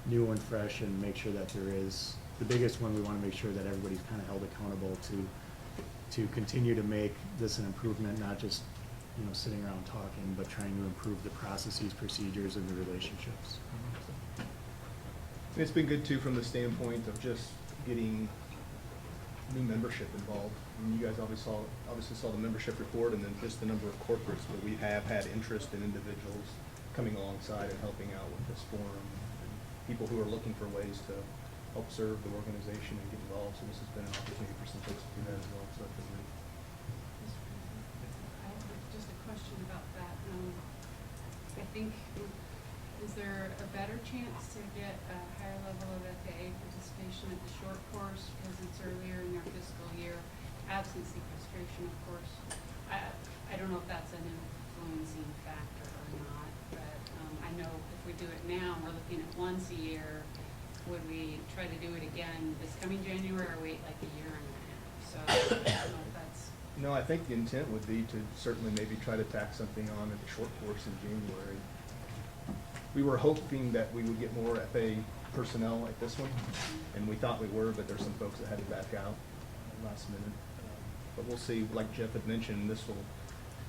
new and fresh, and make sure that there is, the biggest one, we want to make sure that everybody's kind of held accountable to continue to make this an improvement, not just, you know, sitting around talking, but trying to improve the processes, procedures, and the relationships. And it's been good too from the standpoint of just getting new membership involved. I mean, you guys obviously saw the membership report and then just the number of corporates, but we have had interest in individuals coming alongside and helping out with this forum, and people who are looking for ways to help serve the organization and get involved, so this has been an opportunity for some folks to do that as well, so that's been great. I have just a question about that. I think, is there a better chance to get a higher level of FAA participation at the short course because it's earlier in their fiscal year, absent sequestration, of course? I don't know if that's an influencing factor or not, but I know if we do it now, we're looking at once a year. Would we try to do it again this coming January or wait like a year and a half? So I don't know if that's. No, I think the intent would be to certainly maybe try to tack something on at the short course in January. We were hoping that we would get more FA personnel at this one, and we thought we were, but there's some folks that had to back out last minute. But we'll see, like Jeff had mentioned,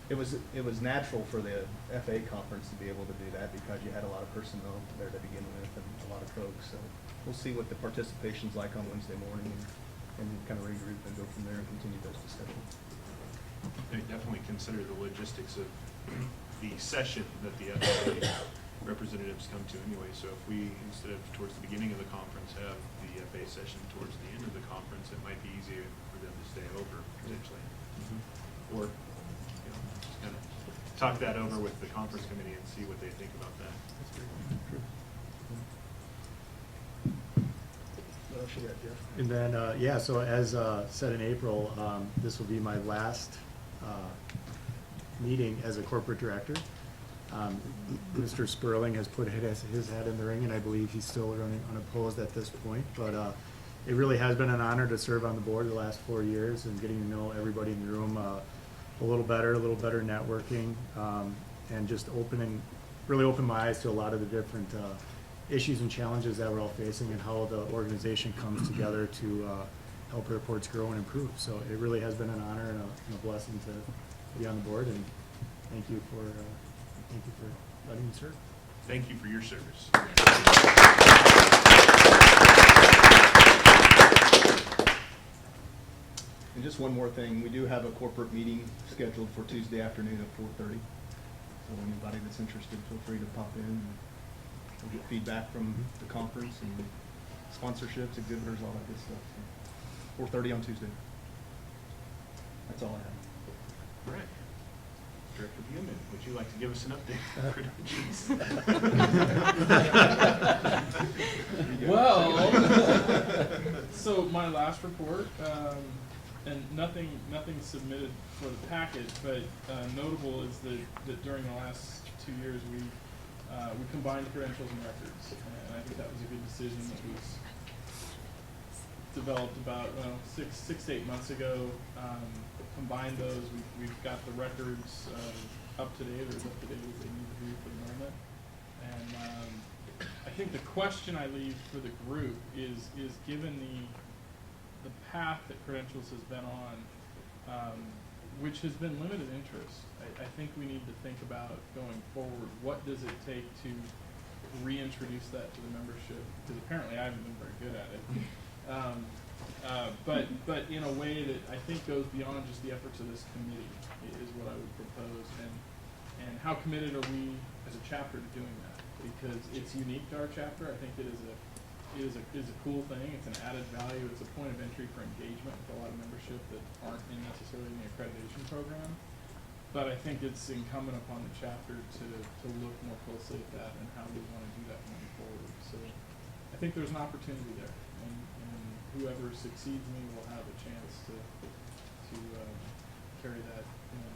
it was natural for the FA conference to be able to do that because you had a lot of personnel there to begin with and a lot of folks. So we'll see what the participation's like on Wednesday morning and kind of regroup and go from there and continue those discussions. I definitely consider the logistics of the session that the FAA representatives come to anyway. So if we, instead of towards the beginning of the conference, have the FA session towards the end of the conference, it might be easier for them to stay over potentially. Or, you know, just kind of talk that over with the conference committee and see what they think about that. That's true. What else you got, Jeff? And then, yeah, so as said in April, this will be my last meeting as a corporate director. Mr. Sperling has put his hat in the ring, and I believe he's still running unopposed at this point. But it really has been an honor to serve on the board the last 4 years and getting to know everybody in the room a little better networking, and just really open my eyes to a lot of the different issues and challenges that we're all facing and how the organization comes together to help airports grow and improve. So it really has been an honor and a blessing to be on the board, and thank you for letting me serve. Thank you for your service. And just one more thing, we do have a corporate meeting scheduled for Tuesday afternoon at 4:30. So anybody that's interested, feel free to pop in and we'll get feedback from the conference and sponsorships, exhibitors, all that good stuff. So 4:30 on Tuesday. That's all I have. All right. Director Buman, would you like to give us an update? Well, so my last report, and nothing submitted for the packet, but notable is that during the last 2 years we combined credentials and records, and I think that was a good decision that was developed about 6 to 8 months ago. Combined those, we've got the records up to date, or as up to date as they need to be for the moment. And I think the question I leave for the group is given the path that Credentials has been on, which has been limited interest, I think we need to think about going forward. What does it take to reintroduce that to the membership? Because apparently I haven't been very good at it. But in a way that I think goes beyond just the efforts of this committee is what I would propose. And how committed are we as a chapter to doing that? Because it's unique to our chapter. I think it is a cool thing. It's an added value. It's a point of entry for engagement with a lot of membership that aren't necessarily in the accreditation program. But I think it's incumbent upon the chapter to look more closely at that and how we want to do that going forward. So I think there's an opportunity there. And whoever succeeds me will have a chance to carry that in a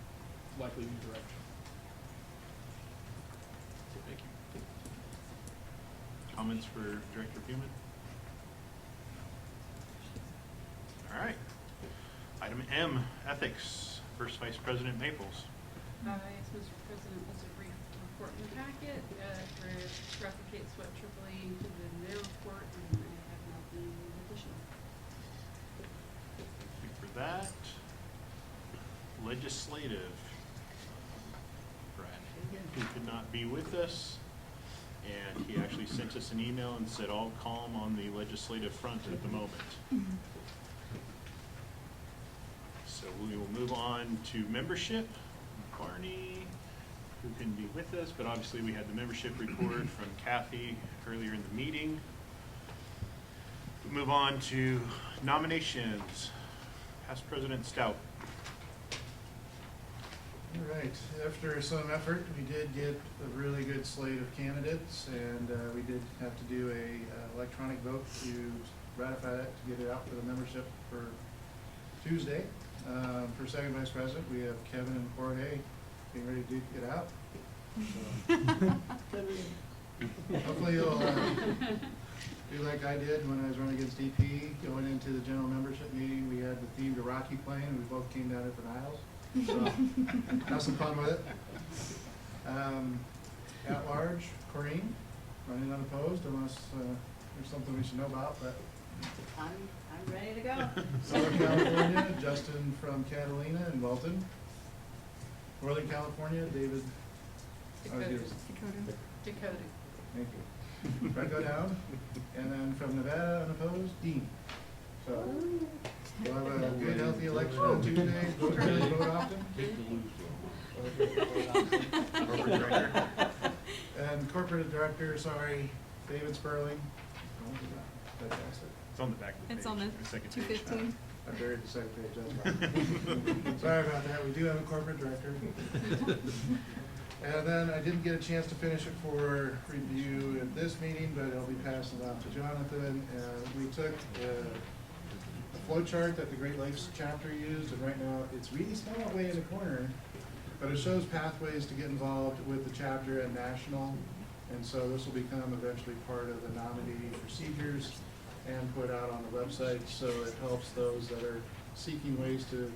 likely new direction. Thank you. Comments for Director Buman? All right. Item M, ethics. First Vice President Maples. Yes, Mr. President, was a brief report in the packet replicates what AAA included in their report, and I have nothing additional. Thank you for that. Legislative. Brad Hagan, who could not be with us, and he actually sent us an email and said all calm on the legislative front at the moment. So we will move on to membership. Barney, who can be with us, but obviously we had the membership report from Kathy earlier in the meeting. Move on to nominations. Past President Stout. All right, after some effort, we did get a really good slate of candidates, and we did have to do a electronic vote to ratify that, to get it out for the membership for Tuesday. For second vice president, we have Kevin and Jorge getting ready to duke it out. So, hopefully you'll do like I did when I was running against DP. Going into the general membership meeting, we had the theme to Rocky playing, and we both came down different aisles. So, have some fun with it. At large, Corrine, running unopposed, unless there's something we should know about, but. I'm ready to go. Southern California, Justin from Catalina and Welton. Northern California, David. Dakota. Thank you. Right, go down. And then from Nevada, unopposed, Dean. So, we'll have a good, healthy election on Tuesday. Vote early, vote often. Corporate director. And corporate director, sorry, David Sperling. Fantastic. It's on the back of the page. It's on the second page. 215. I buried the second page, that's fine. Sorry about that, we do have a corporate director. And then I didn't get a chance to finish it for review at this meeting, but I'll be passing it off to Jonathan. We took a flow chart that the Great Lakes chapter used, and right now it's really small way in the corner, but it shows pathways to get involved with the chapter and national. And so this will become eventually part of the nominating procedures and put out on the website, so it helps those that are seeking ways to,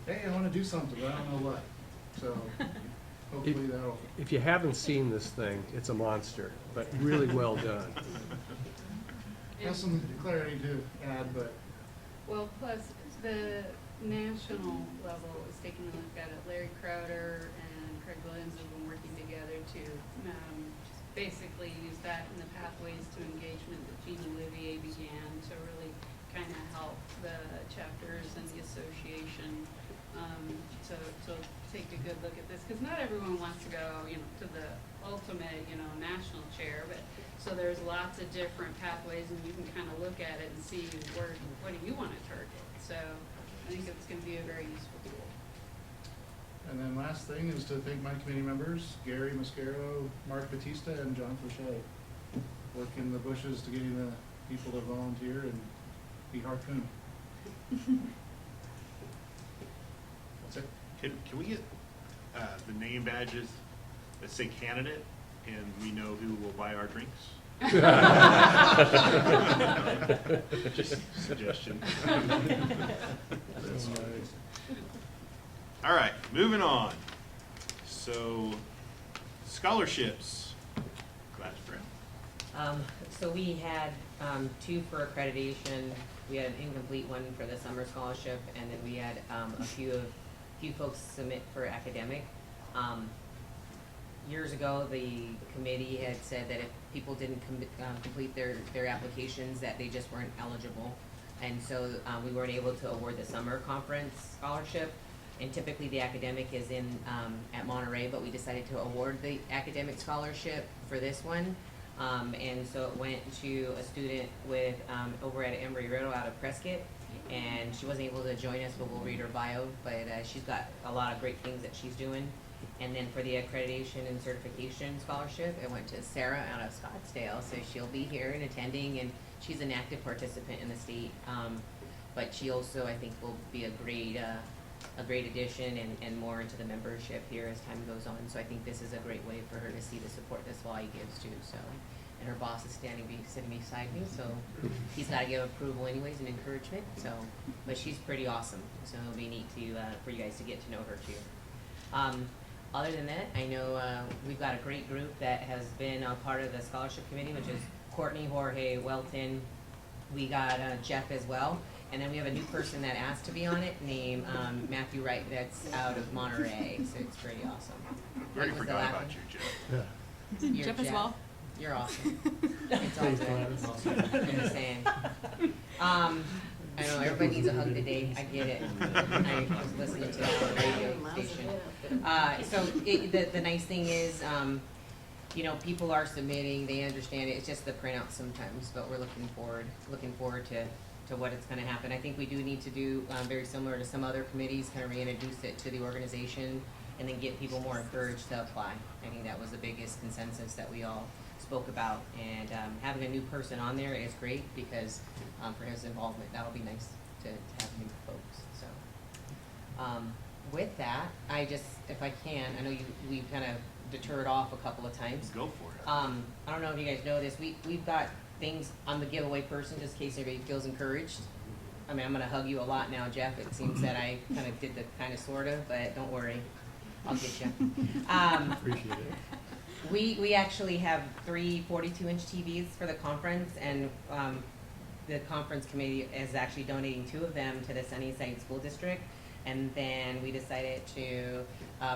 hey, I want to do something, but I don't know what. So hopefully that'll. If you haven't seen this thing, it's a monster, but really well done. Has some clarity to add, but. Well, plus the national level is taking a look at it. Larry Crowder and Craig Williams have been working together to basically use that in the pathways to engagement that Jean Olivier began to really kind of help the chapters and the association to take a good look at this, because not everyone wants to go, to the ultimate, national chair, but so there's lots of different pathways, and you can kind of look at it and see what do you want to target. So I think it's going to be a very useful tool. And then last thing is to thank my committee members, Gary Mascaro, Mark Batista, and John Fouché. Working the bushes to getting the people to volunteer and be harpoon. That's it. Can we get the name badges that say candidate, and we know who will buy our drinks? Just suggestion. That's nice. All right, moving on. So, scholarships. Gladys Brown. So we had 2 for accreditation. We had an incomplete one for the summer scholarship, and then we had a few folks submit for academic. Years ago, the committee had said that if people didn't complete their applications, that they just weren't eligible. And so we weren't able to award the summer conference scholarship. And typically the academic is in at Monterey, but we decided to award the academic scholarship for this one. And so it went to a student with over at Embry-Riddle out of Prescott. And she wasn't able to join us, but we'll read her bio. But she's got a lot of great things that she's doing. And then for the accreditation and certification scholarship, it went to Sarah out of Scottsdale. So she'll be here and attending, and she's an active participant in the state. But she also, I think, will be a great addition and more into the membership here as time goes on. So I think this is a great way for her to see the support that SWAAAE gives too. So, and her boss is sitting beside me, so he's got to give approval anyways and encouragement. So, but she's pretty awesome. So it'll be neat for you guys to get to know her too. Other than that, I know we've got a great group that has been a part of the scholarship committee, which is Courtney, Jorge, Welton. We got Jeff as well. And then we have a new person that asked to be on it, named Matthew Wright, that's out of Monterey. So it's pretty awesome. We already forgot about you, Jeff. Yeah. Jeff as well. You're awesome. It's all good. I'm just saying. I know everybody needs a hug today. I get it. I was listening to that on the radio station. So the nice thing is, you know, people are submitting, they understand it, it's just the printout sometimes, but we're looking forward to what it's gonna happen. I think we do need to do, very similar to some other committees, kind of reintroduce it to the organization and then get people more encouraged to apply. I think that was the biggest consensus that we all spoke about, and having a new person on there is great because for his involvement, that'll be nice to have new folks, so. With that, I just, if I can, I know we've kind of deterred off a couple of times. Go for it. I don't know if you guys know this, we've got things on the giveaway person, just in case everybody feels encouraged. I mean, I'm gonna hug you a lot now, Jeff, it seems that I kind of did the kind of sorta, but don't worry, I'll get you. Appreciate it. We actually have 3 42-inch TVs for the conference, and the conference committee is actually donating 2 of them to the Sunnyside School District. And then we decided to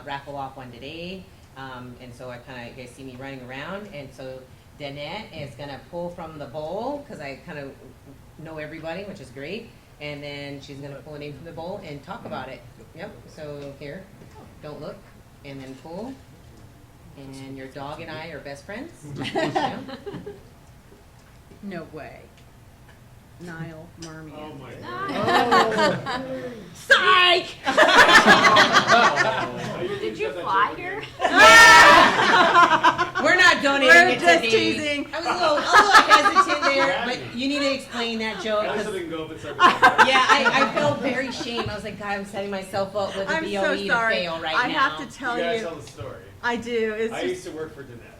raffle off one today. And so you guys see me running around. And so Danette is gonna pull from the bowl, because I kind of know everybody, which is great. And then she's gonna pull a name from the bowl and talk about it. Yep, so here, don't look, and then pull. And your dog and I are best friends. Yeah. No way. Niall Marmion. Oh my God. Psych! Did you fly here? We're not donating We're it just today. teasing. I was a little hesitant there, but you need to explain that joke. Guys 'Cause- didn't go up and start yeah, I felt very ashamed. I was like, God, I'm setting myself up with a I'm BOE so sorry. to fail right I now. have to tell you. you. Tell the story. I do. It's I just, used to work for Danette.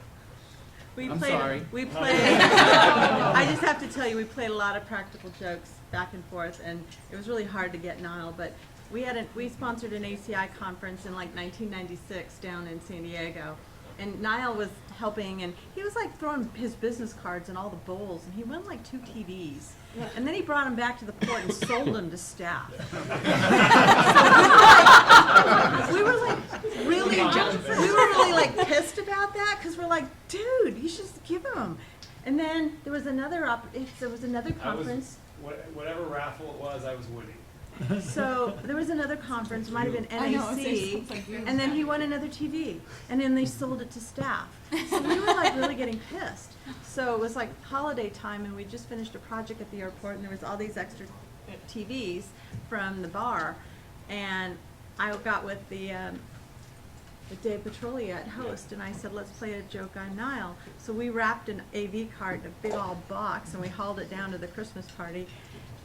we I'm played. sorry. We played. I just have to tell you, we played a lot of practical jokes back and forth, and it was really hard to get Niall. But we sponsored an ACI conference in like 1996 down in San Diego, and Niall was helping, and he was like throwing his business cards in all the bowls, and he won like 2 TVs. And then he brought them back to the port and sold them to staff. We were really like pissed about that, because we're like, dude, you should just give them. And then there was another conference. Whatever raffle it was, I was winning. So there was another conference, might have been I know, NAC, it's like you. and then he won another TV, and then they sold it to staff. So we were like really getting pissed. So it was like holiday time, and we just finished a project at the airport, and there was all these extra TVs from the bar, and I got with the Dave Petroliat host, and I said, let's play a joke on Niall. So we wrapped an AV card in a big old box, and we hauled it down to the Christmas party,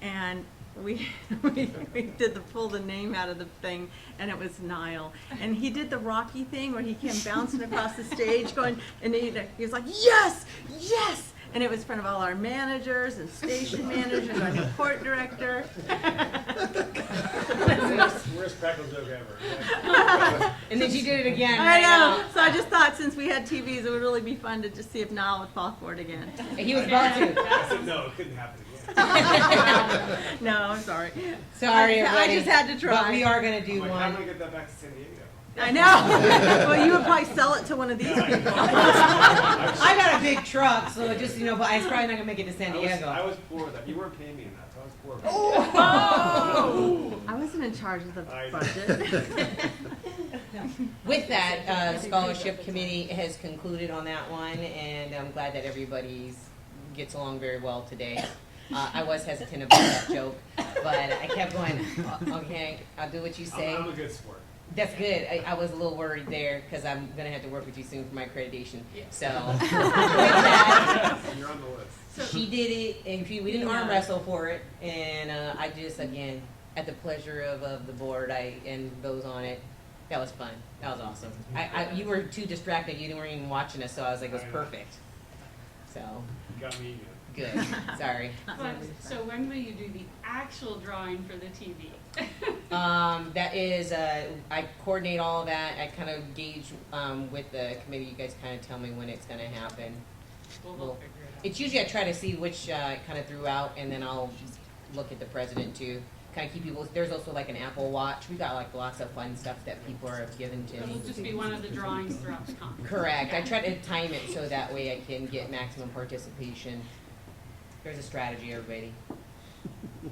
and we did pull the name out of the thing, and it was Niall. And he did the Rocky thing where he came bouncing across the stage going, and he was like, yes, yes! And it was in front of all our managers and station managers, our new port director. Worst practical joke ever. And then she did it again. I right know. now. So I just thought, since we had TVs, it would really be fun to just see if Niall would fall for it again. And he was about to. I said, no, it couldn't happen again. No, I'm sorry. Sorry, I everybody. just had to try. But we are going to do I'm like, how am I one. going to get that back to San Diego? I know. Well, you would probably sell it to one of these people. I got a big truck, so just, but I was probably not going to make it to San Diego. I was poor with that. You weren't paying me enough. I was poor with I wasn't in charge of the I- budget. With that, scholarship committee has concluded on that one, and I'm glad that everybody gets along very well today. I was hesitant about that joke, but I kept going, okay, I'll do what you say. I'm a good sport. That's good. I was a little worried there because I'm going to have to work with you soon for my accreditation. So, with that, You're on the list. she did it, and we didn't arm wrestle for it. And I just, again, at the pleasure of the board and those on it, that was fun. That was awesome. You were too distracted. You weren't even watching us, so I was like, it was perfect. So, You got me again. good. Sorry. So when will you do the actual drawing for the TV? That is, I coordinate all of that. I kind of gauge with the committee. You guys kind of tell me when it's going to happen. We'll figure it out. It's usually I try to see which kind of throughout, and then I'll look at the president too. Kind of keep people. There's also like an Apple Watch. We got like lots of fun stuff that people are given to me. It'll just be one of the drawings throughout the conference. Correct. I try to time it so that way I can get maximum participation. There's a strategy, everybody.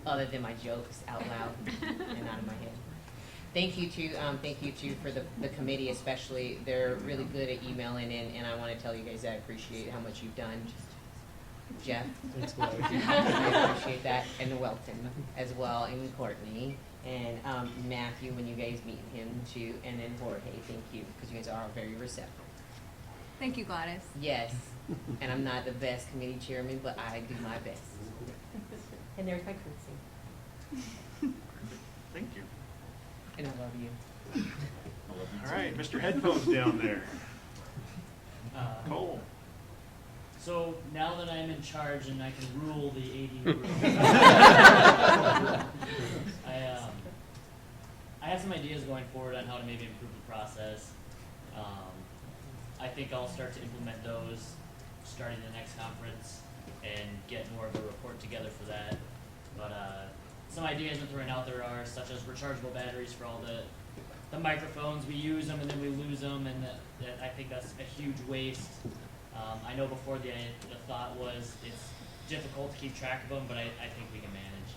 Other than my jokes out loud and out of my head. Thank you to for the committee especially. They're really good at emailing in, and I want to tell you guys I appreciate how much you've done. Jeff, I appreciate that, and Welton as well, and Courtney, and Matthew when you guys meet him too, and then Jorge. Thank you, because you guys are all very receptive. Thank you, Gladys. Yes, and I'm not the best committee chairman, but I do my best. And there's my curtsy. Thank you. And I love you. All right, Mr. Headphones down there. Cole. So now that I'm in charge and I can rule the AD room, I have some ideas going forward on how to maybe improve the process. I think I'll start to implement those starting the next conference and get more of a report together for that. But some ideas I'm throwing out there are such as rechargeable batteries for all the microphones. We use them and then we lose them, and I think that's a huge waste. I know before the thought was it's difficult to keep track of them, but I think we can manage.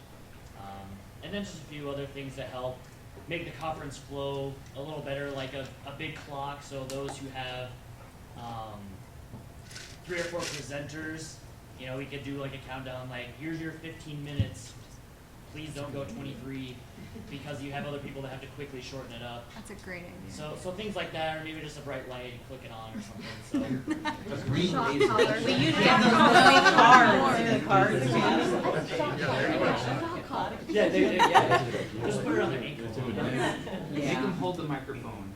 And then just a few other things that help make the conference flow a little better, like a big clock, so those who have 3 or 4 presenters, you know, we could do like a countdown, like here's your 15 minutes. Please don't go 23 because you have other people that have to quickly shorten it up. That's a great idea. So things like that, or maybe just a bright light and click it on or something. So A green laser. We usually have those cards in the cards. Yeah, just put it on their ankle. Make them hold the microphone.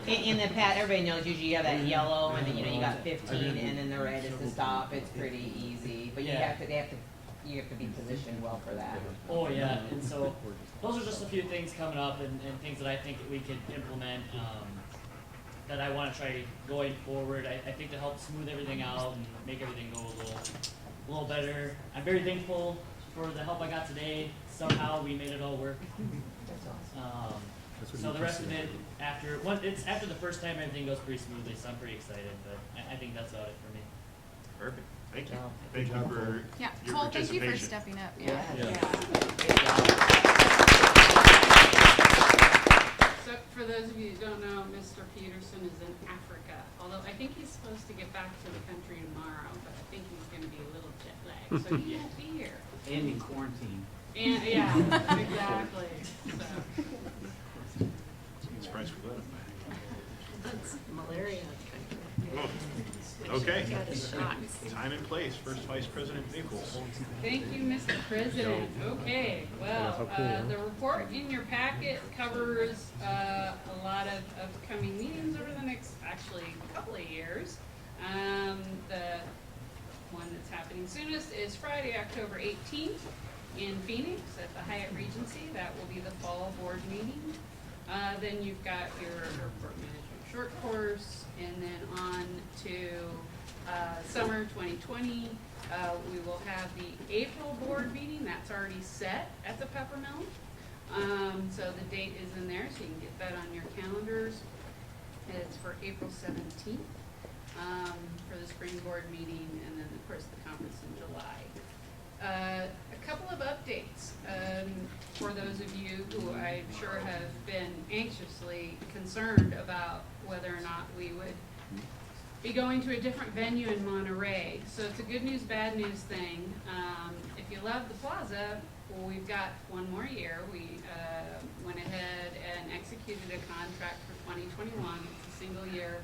In the pad, everybody knows usually you have that yellow, and then you got 15, and then the red is the stop. It's pretty easy, but you have to be positioned well for that. Oh yeah, and so those are just a few things coming up and things that I think that we could implement that I want to try going forward. I think to help smooth everything out and make everything go a little better. I'm very thankful for the help I got today. Somehow we made it all work. So the rest of it, after the first time, everything goes pretty smoothly, so I'm pretty excited, but I think that's about it for me. Perfect. Thank you. Thank you for your Cole, thank you participation. for stepping up. Yeah. So for those of you who don't know, Mr. Peterson is in Africa, although I think he's supposed to get back to the country tomorrow, but I think he's going to be a little jet lagged, so he won't be here. And in quarantine. And, yeah, exactly. So. I'm surprised we let him back. That's malaria. Okay. Time and place. First Vice President Nichols. Thank you, Mr. President. Okay, well, the report in your packet covers a lot of upcoming meetings over the next, actually, couple of years. The one that's happening soonest is Friday, October 18th in Phoenix at the Hyatt Regency. That will be the fall board meeting. Then you've got your airport management short course, and then on to summer 2020. We will have the April board meeting. That's already set at the Peppermill. So the date is in there, so you can get that on your calendars. It's for April 17th for the spring board meeting, and then of course the conference in July. A couple of updates for those of you who I'm sure have been anxiously concerned about whether or not we would be going to a different venue in Monterey. So it's a good news, bad news thing. If you love the plaza, well, we've got one more year. We went ahead and executed a contract for 2021. It's a single year.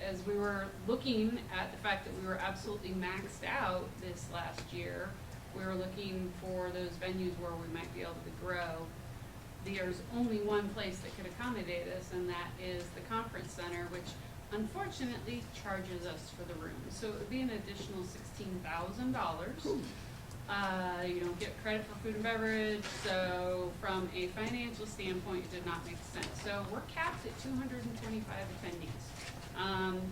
As we were looking at the fact that we were absolutely maxed out this last year, we were looking for those venues where we might be able to grow. There's only one place that could accommodate us, and that is the conference center, which unfortunately charges us for the room. So it would be an additional $16,000. You don't get credit for food and beverage, so from a financial standpoint, it did not make sense. So we're capped at 225 attendees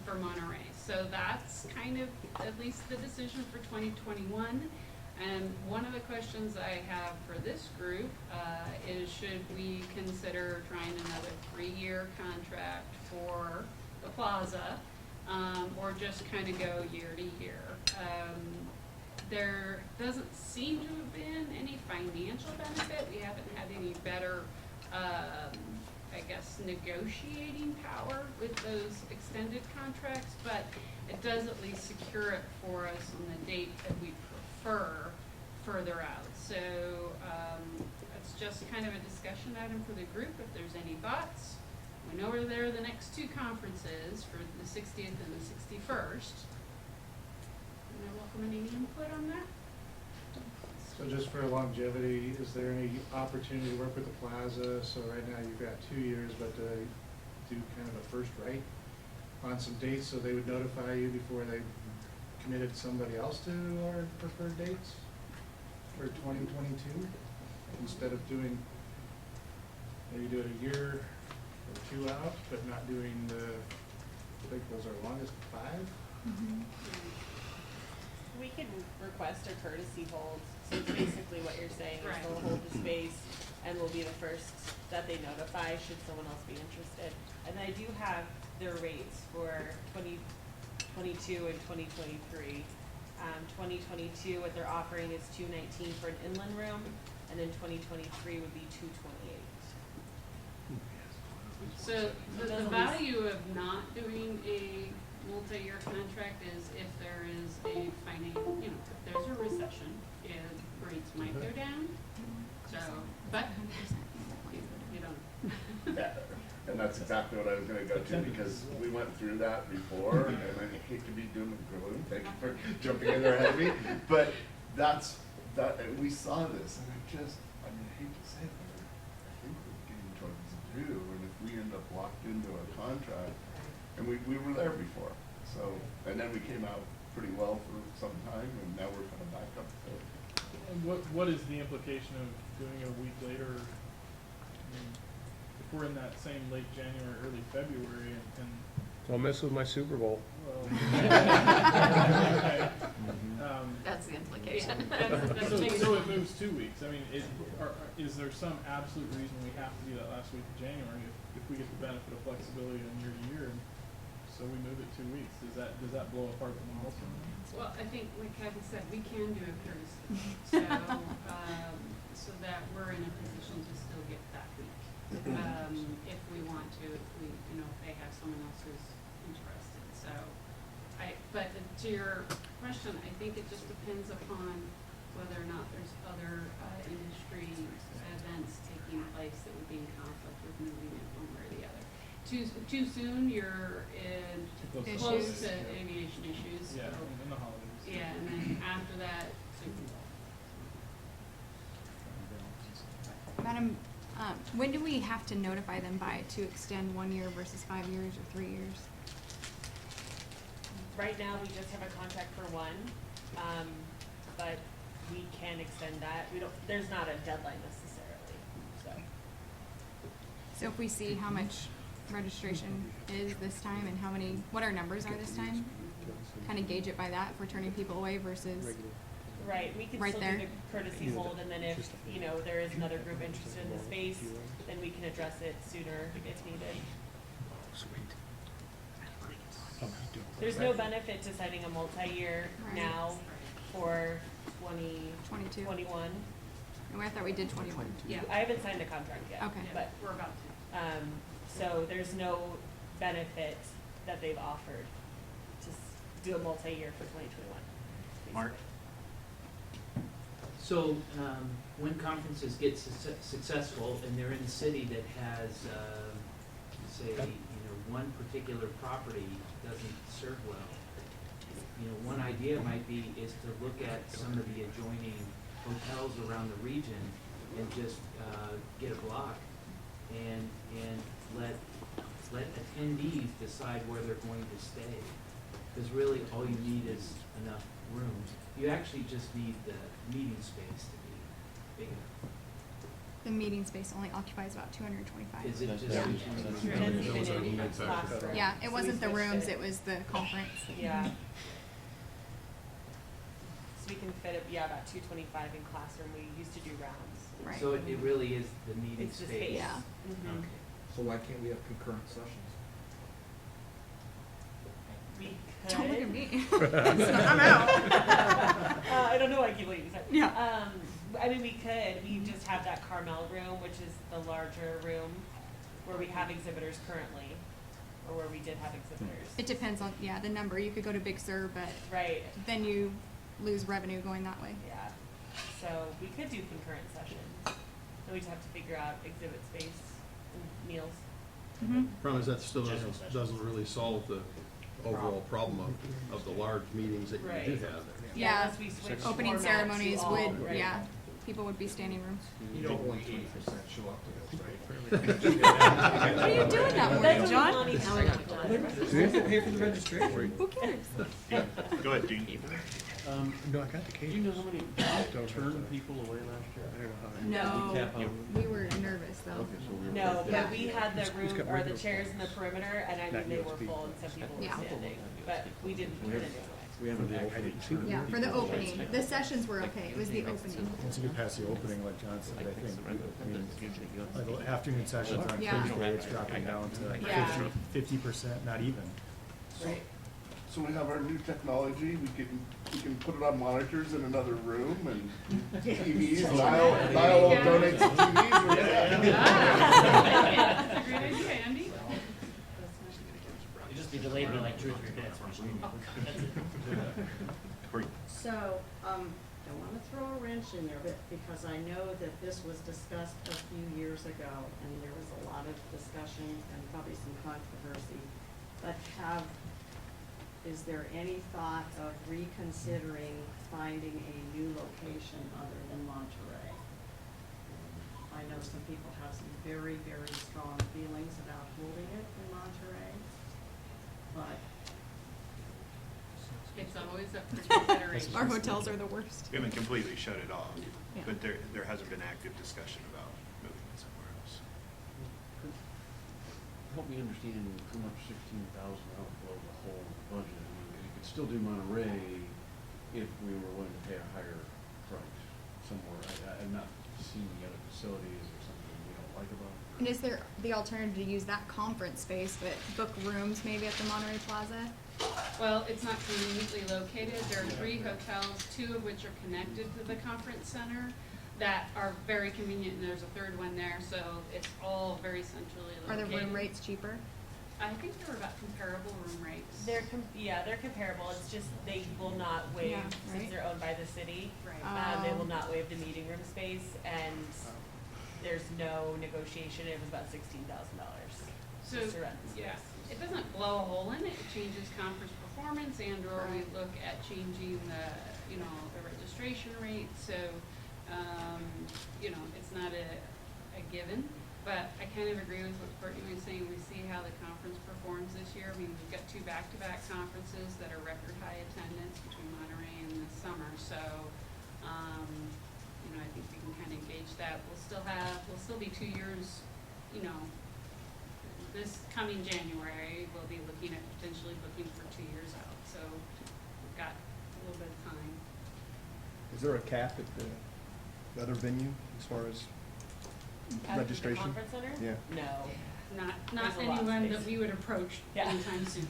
for Monterey. So that's kind of at least the decision for 2021. And one of the questions I have for this group is, should we consider trying another 3-year contract for the plaza, or just kind of go year to year? There doesn't seem to have been any financial benefit. We haven't had any better, I guess, negotiating power with those extended contracts, but it does at least secure it for us on the date that we prefer further out. So it's just kind of a discussion item for the group. If there's any thoughts, we know where there are the next two conferences for the 60th and the 61st. And I welcome any input on that. So just for longevity, is there any opportunity to work with the plaza? So right now you've got 2 years, but do kind of a first right on some dates so they would notify you before they committed somebody else to our preferred dates for 2022? Instead of doing, maybe do it a year or 2 out, but not doing I think those are longest 5? We could request a courtesy hold, so it's basically what you're saying, is Right. they'll hold the space and we'll be the first that they notify should someone else be interested. And I do have their rates for 2022 and 2023. 2022, what they're offering is $219 for an inland room, and then 2023 would be $228. So the value of not doing a multi-year contract is if there is a financial, if there's a recession, rates might go down. So, but you don't. Yeah, and that's exactly what I was gonna go to, because we went through that before, and I hate to be doom and gloom, thank you for jumping in there ahead of me, but and we saw this, and I hate to say it, but I think we're getting towards due, and if we end up locked into a contract, and we were there before, so, and then we came out pretty well for some time, and now we're kind of back up to. And what is the implication of doing it a week later? I mean, if we're in that same late January, early February, and Don't mess with my Super Bowl. well, okay. That's the implication. So it moves 2 weeks. I mean, is there some absolute reason we have to do that last week of January if we get the benefit of flexibility in year to year? So we move it 2 weeks. Does that blow apart the model? Well, I think, like Kathy said, we can do a courtesy, so that we're in a position to still get that week. If we want to, if they have someone else who's interested. So, but to your question, I think it just depends upon whether or not there's other industry events taking place that would be in conflict with moving it one way or the other. Too soon, you're close to aviation issues. Yeah, in the holidays. Yeah, and then after that, Super Bowl. Madam, when do we have to notify them by to extend 1 year versus 5 years or 3 years? Right now, we just have a contract for 1, but we can extend that. There's not a deadline necessarily, so. So if we see how much registration is this time and what our numbers are this time, kind of gauge it by that if we're turning people away versus Right, we can right still there. do the courtesy hold, and then if, there is another group interested in the space, then we can address it sooner if needed. There's no benefit to signing a multi-year Right. now for 2021. And I thought we did 21. Yeah, I haven't signed a contract yet. Okay. But We're about to. So there's no benefit that they've offered to do a multi-year for 2021. Mark? So, when conferences get successful and they're in a city that has, say, one particular property doesn't serve well, one idea might be is to look at some of the adjoining hotels around the region and just get a block and let attendees decide where they're going to stay. Because really, all you need is enough room. You actually just need the meeting space to be big enough. The meeting space only occupies about 225. Is it just? Yeah. Yeah, it wasn't the rooms, it was the conference. Yeah. So we can fit it, about 225 in classroom. We used to do rounds. Right. So it really is the meeting It's the space? space. Yeah. Mhm. Okay. So why can't we have concurrent sessions? We could. Don't look at me. I'm out. I don't know why I keep looking at you. Yeah. I mean, we could, we just have that Carmel room, which is the larger room where we have exhibitors currently, or where we did have exhibitors. It depends on, yeah, the number. You could go to Big Sur, but Right, then you lose revenue going that way. yeah. So we could do concurrent sessions. Then we just have to figure out exhibit space and meals. Mhm. Problem is that still General doesn't really solve the overall problem of the large meetings that you do Right. have. Yeah, Unless we switch opening format to ceremonies all, would, right. yeah, people would be standing room. You don't want 20% show up to this, right? What are you doing that morning, That's John? what Lonnie told us. Do we have to pay for the registration? Who cares? Go ahead, Dean. No, I got the cake. Do you know how many turned people away last year? No, we were nervous though. No, but we had the room, or the chairs in the perimeter, and I mean, they were full and some people were Yeah. standing, but we didn't put it anyway. We haven't opened. Yeah, for the opening. The sessions were okay. It was the opening. Once you get past the opening, like John said, I think, I mean, like the afternoon sessions on Yeah. Thursday, it's dropping down to Yeah. 50%, not even. Right. So we have our new technology, we can put it on monitors in another room and TVs, Dial will donate some TVs, we're That's a great idea, Andy. It'd just be delayed by like 2 or 3 minutes. That's it. So, don't wanna throw a wrench in there, but because I know that this was discussed a few years ago, and there was a lot of discussion and probably some controversy. But is there any thought of reconsidering finding a new location other than Monterey? I know some people have some very, very strong feelings about holding it in Monterey, but It's always up for consideration. Our hotels are the worst. We haven't completely shut it off, Yeah. but there hasn't been active discussion about moving it somewhere else. Help me understand how much 16,000 outflow the whole budget. I mean, we could still do Monterey if we were willing to pay a higher price somewhere. I'm not seeing the other facilities or something we don't like about it. And is there the alternative to use that conference space, but book rooms maybe at the Monterey Plaza? Well, it's not conveniently located. There are 3 hotels, 2 of which are connected to the conference center that are very convenient, and there's a 3rd one there, so it's all very centrally Are the located. room rates cheaper? I think they were about comparable room rates. They're they're comparable, it's just they will not waive, Yeah, since right. they're owned by the city, Right. they will Oh. not waive the meeting room space, and there's no negotiation, it was about $16,000. So, just to rent the yeah, space. it doesn't blow a hole in it, it changes conference performance and or we look at changing the, the registration rate, so, it's not a given. But I kind of agree with what Courtney was saying, we see how the conference performs this year. I mean, we've got 2 back-to-back conferences that are record high attendance between Monterey and the summer, so, I think we can kind of gauge that. We'll still be 2 years, this coming January, we'll be looking at potentially booking for 2 years out, so we've got a little bit of time. Is there a cap at the other venue as far as At registration? the conference center? Yeah. No. Not There's a lot of anyone that space. we would approach Yeah. anytime soon.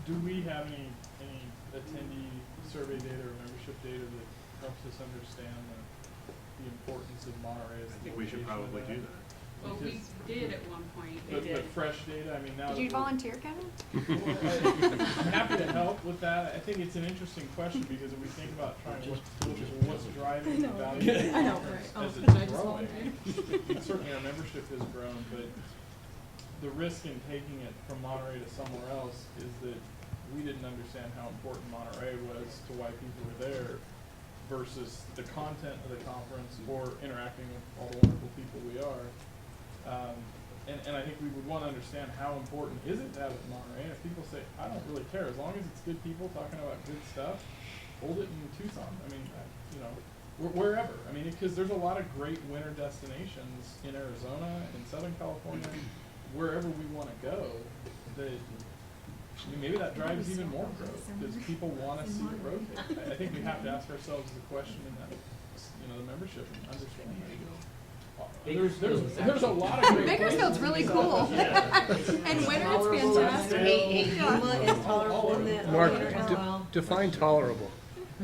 Do we have any attendee survey data or membership data that helps us understand the importance of Monterey as a I think we should location of probably do that. Well, we did at one point. But fresh data, I mean, now. Did you that we're- volunteer, Kevin? I'm happy to help with that. I think it's an interesting question because if we think about trying to look at what's driving the value of the I know, conference right. as Oh, it's I just growing, volunteered. certainly our membership has grown, but the risk in taking it from Monterey to somewhere else is that we didn't understand how important Monterey was to why people were there versus the content of the conference or interacting with all the wonderful people we are. And I think we would want to understand how important is it to have it in Monterey. And if people say, I don't really care, as long as it's good people talking about good stuff, hold it in Tucson. I mean, wherever. I mean, because there's a lot of great winter destinations in Arizona, in Southern California, wherever we want to go, that maybe that drives even more growth because people want to see it rotate. I think we have to ask ourselves the question in that, the membership and understand that. There's a lot of great Bakersfield's really cool. And winter it's fantastic. Yuma is tolerable in the Mark, winter as well. define tolerable.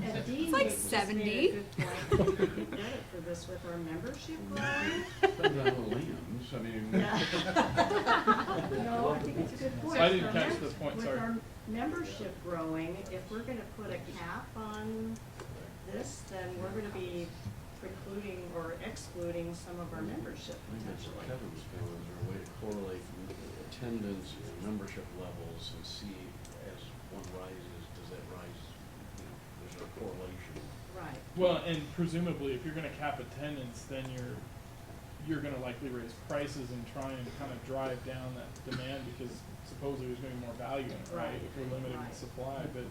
And Dean It's like just made 70. a good point. We could get credit for this with our membership growing. Depends on who leans, I mean. No, I think it's a good point. I didn't Our catch mem- the point, With sorry. our membership growing, if we're gonna put a cap on this, then we're gonna be precluding or excluding some of our membership I think that's what potentially. Kevin's feeling, is there a way to correlate attendance and membership levels and see as one rises, does that rise, you know, there's a correlation. Right. Well, and presumably, if you're gonna cap attendance, then you're gonna likely raise prices and try and kind of drive down that demand, because supposedly there's gonna be more value in it, right? Right. If we're limiting Right. the supply, but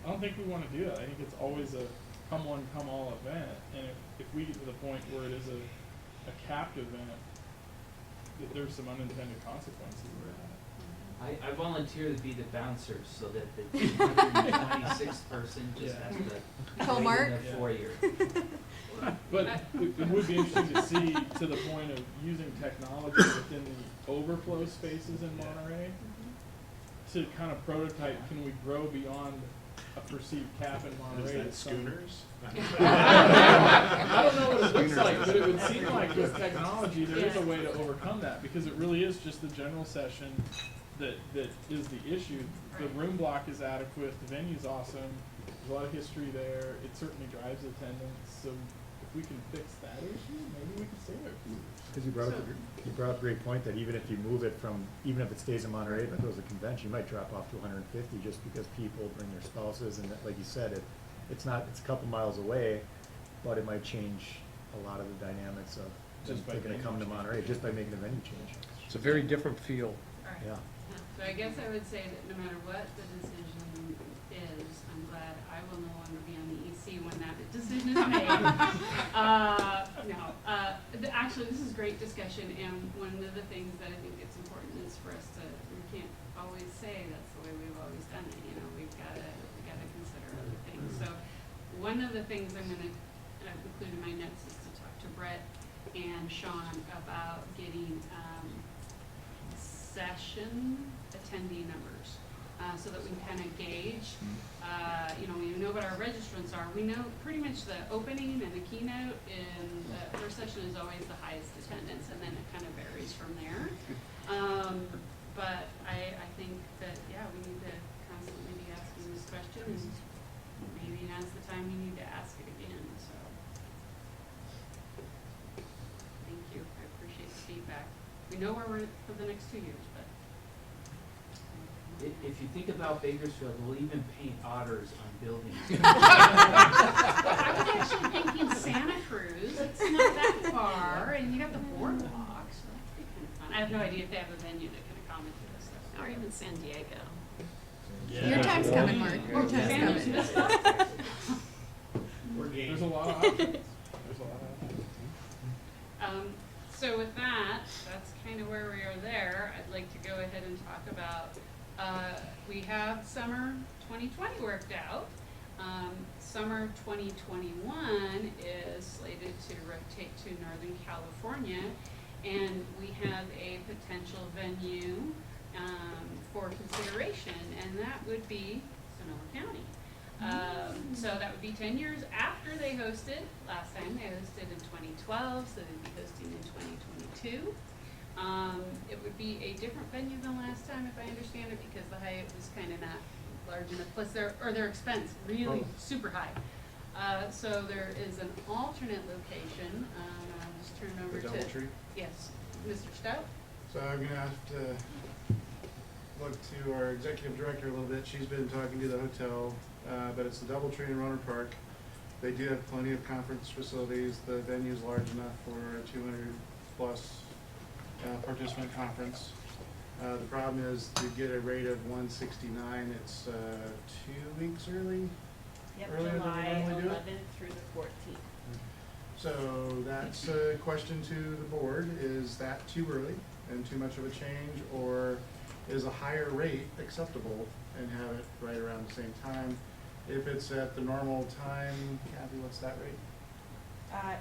I don't think we wanna do that. I think it's always a come one, come all event, and if we get to the point where it is a capped event, there's some unintended consequences with that. I volunteer to be the bouncer so that the 226th person just has to wait in Co-mark? the foyer. But it would be interesting to see, to the point of using technology within the overflow spaces in Monterey, to kind of prototype, can we grow beyond a perceived cap in Monterey? Is that schooners? I don't know what it looks like, but it would seem like with technology, there is a way to overcome that, because it really is just the general session that is the issue. The room block is adequate, the venue's awesome, there's a lot of history there, it certainly drives attendance, so if we can fix that issue, maybe we can stay there. Because you brought up a great point that even if you move it from, even if it stays in Monterey, if it goes to convention, you might drop off to 150 just because people bring their spouses, and like you said, it's a couple miles away, but it might change a lot of the dynamics of Just by they're gonna come to venue Monterey, just by making the venue change. It's a very different feel. Alright. Yeah. So I guess I would say that no matter what the decision is, I'm glad I will no longer be on the EC when that decision is made. Actually, this is great discussion, and one of the things that I think it's important is for us to, we can't always say that's the way we've always done it, you know, we gotta consider other things. So one of the things I'm gonna include in my notes is to talk to Brett and Sean about getting, session attendee numbers, so that we can kind of gauge, we know what our registrants are. We know pretty much the opening and the keynote in the first session is always the highest attendance, and then it kind of varies from there. But I think that, we need to constantly be asking this question, and maybe now's the time we need to ask it again, so. Thank you, I appreciate the feedback. We know where we're for the next 2 years, but. If you think about Bakersfield, we'll even paint otters on buildings. I was actually thinking Santa Cruz, it's not that far, and you got the boardwalk, so that'd be kind of fun. I have no idea if they have a venue that can accommodate this stuff. Or even San Diego. Your time's coming, Mark. Your Or time's San coming. Francisco. We're game. There's a lot of options. There's a lot of options. So with that, that's kind of where we are there. I'd like to go ahead and talk about, we have summer 2020 worked out. Summer 2021 is slated to rotate to Northern California, and we have a potential venue for consideration, and that would be Sonoma County. So that would be 10 years after they hosted. Last time they hosted in 2012, so they'd be hosting in 2022. It would be a different venue than last time, if I understand it, because the Hyatt was kind of not large enough. Plus, their expense really super high. So there is an alternate location. I'll just turn it over The to Doubletree? Yes, Mr. Stout. So I'm gonna have to look to our executive director a little bit. She's been talking to the hotel, but it's the Doubletree in Rohnert Park. They do have plenty of conference facilities. The venue's large enough for a 200+ participant conference. The problem is to get a rate of 169, it's 2 weeks early. Yep, Earlier than we July normally do it? 11th through the 14th. So that's a question to the board. Is that too early and too much of a change, or is a higher rate acceptable and have it right around the same time? If it's at the normal time, Kathy, what's that rate?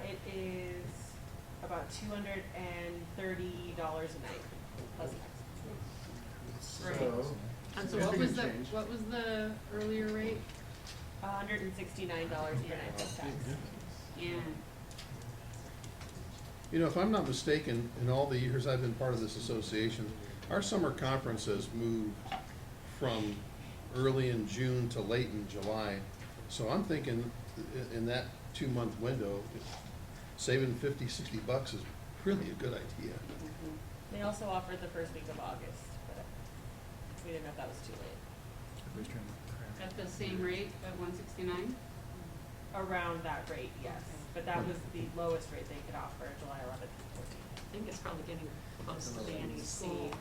It is about $230 a night plus tax. Right. So, And so what was significant change. what was the earlier rate? $169 plus tax. Yeah. You know, if I'm not mistaken, in all the years I've been part of this association, our summer conference has moved from early in June to late in July. So I'm thinking in that 2-month window, saving $50, $60 is really a good idea. They also offered the first week of August, but we didn't know if that was too late. At the same rate at 169? Around that rate, yes, but that was the lowest rate they could offer, July 11th and 14th. I think it's probably getting close to the NEC.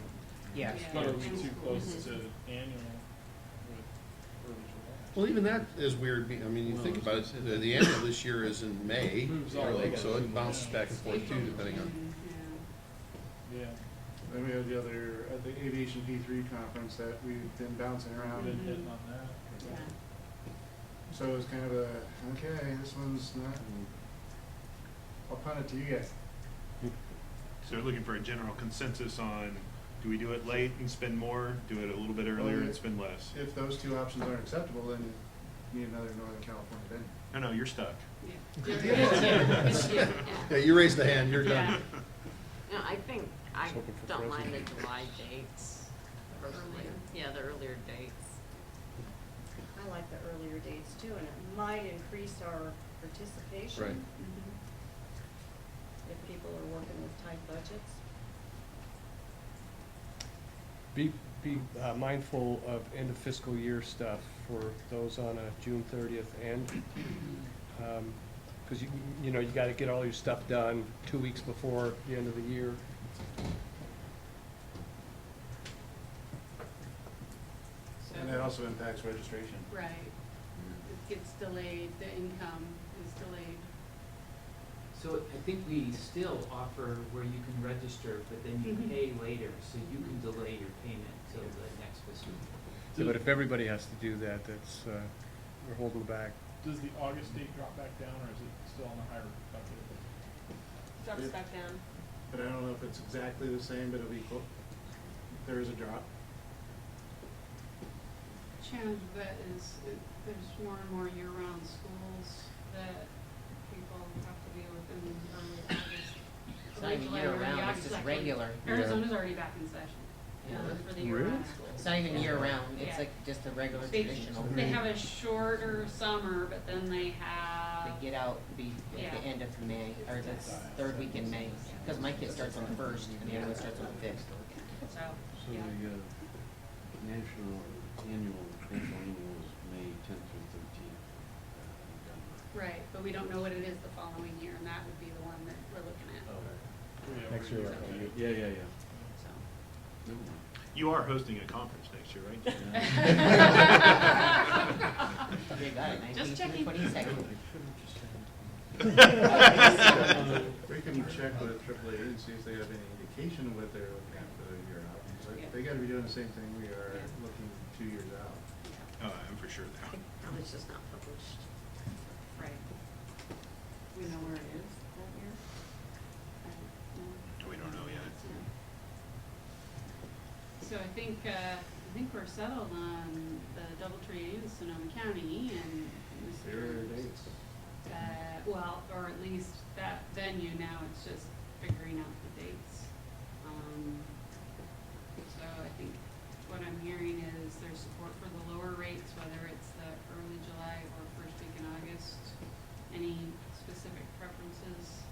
Yeah. It's gonna be too close to annual with early July. Well, even that is weird. I mean, you think about it, the annual this year is in May, early, so it bounces back and forth too, depending on. Yeah. Then we have the other, the Aviation P3 conference that we've been bouncing around. Been hitting on that. Yeah. So it was kind of a, okay, this one's not, I'll punt it to you guys. So we're looking for a general consensus on, do we do it late and spend more, do it a little bit earlier and spend less? If those two options aren't acceptable, then you need another Northern California venue. No, you're stuck. Yeah, you raised the hand, you're done. No, I think, I Just hoping for don't mind the Frozen. July dates. Personally. Yeah, the earlier dates. I like the earlier dates too, and it might increase our participation. Right. If people are working with tight budgets. Be mindful of end of fiscal year stuff for those on a June 30th end. Because you know, you got to get all your stuff done 2 weeks before the end of the year. And that also impacts registration. Right. It gets delayed, the income is delayed. So I think we still offer where you can register, but then you pay later, so you can delay your payment till the next fiscal year. Yeah, but if everybody has to do that, that's, we're holding back. Does the August date drop back down, or is it still on the higher bucket? Drops back down. But I don't know if it's exactly the same, but it'll be equal. There is a drop. Challenge with that is there's more and more year-round schools that people have to deal with in early August. It's not even year-round, it's just regular. Arizona's already back in session. Yeah. For the year-round schools. It's not even year-round, it's Yeah. like just a regular They traditional. have a shorter summer, but then they have. They get out at the end of May, or the third week in May, because my kid starts on the 1st and the other one starts on the 5th. So, So yeah. the national annual is May 10th through 13th. Right, but we don't know what it is the following year, and that would be the one that we're looking at. Next year. Yeah. So. Never mind. You are hosting a conference next year, right? They got it, Just 19th checking. through 22nd. We can check with AAA and see if they have any indication of what they're looking at for the year out. But Yeah. they gotta be doing the same thing we are, looking 2 years out. I'm for sure they are. Probably it's just not published. Right. We know where it is that year? No. We don't know yet. So I think we're settled on the DoubleTree and Sonoma County and There are dates. well, or at least that venue now, it's just figuring out the dates. So I think what I'm hearing is there's support for the lower rates, whether it's the early July or first week in August. Any specific preferences?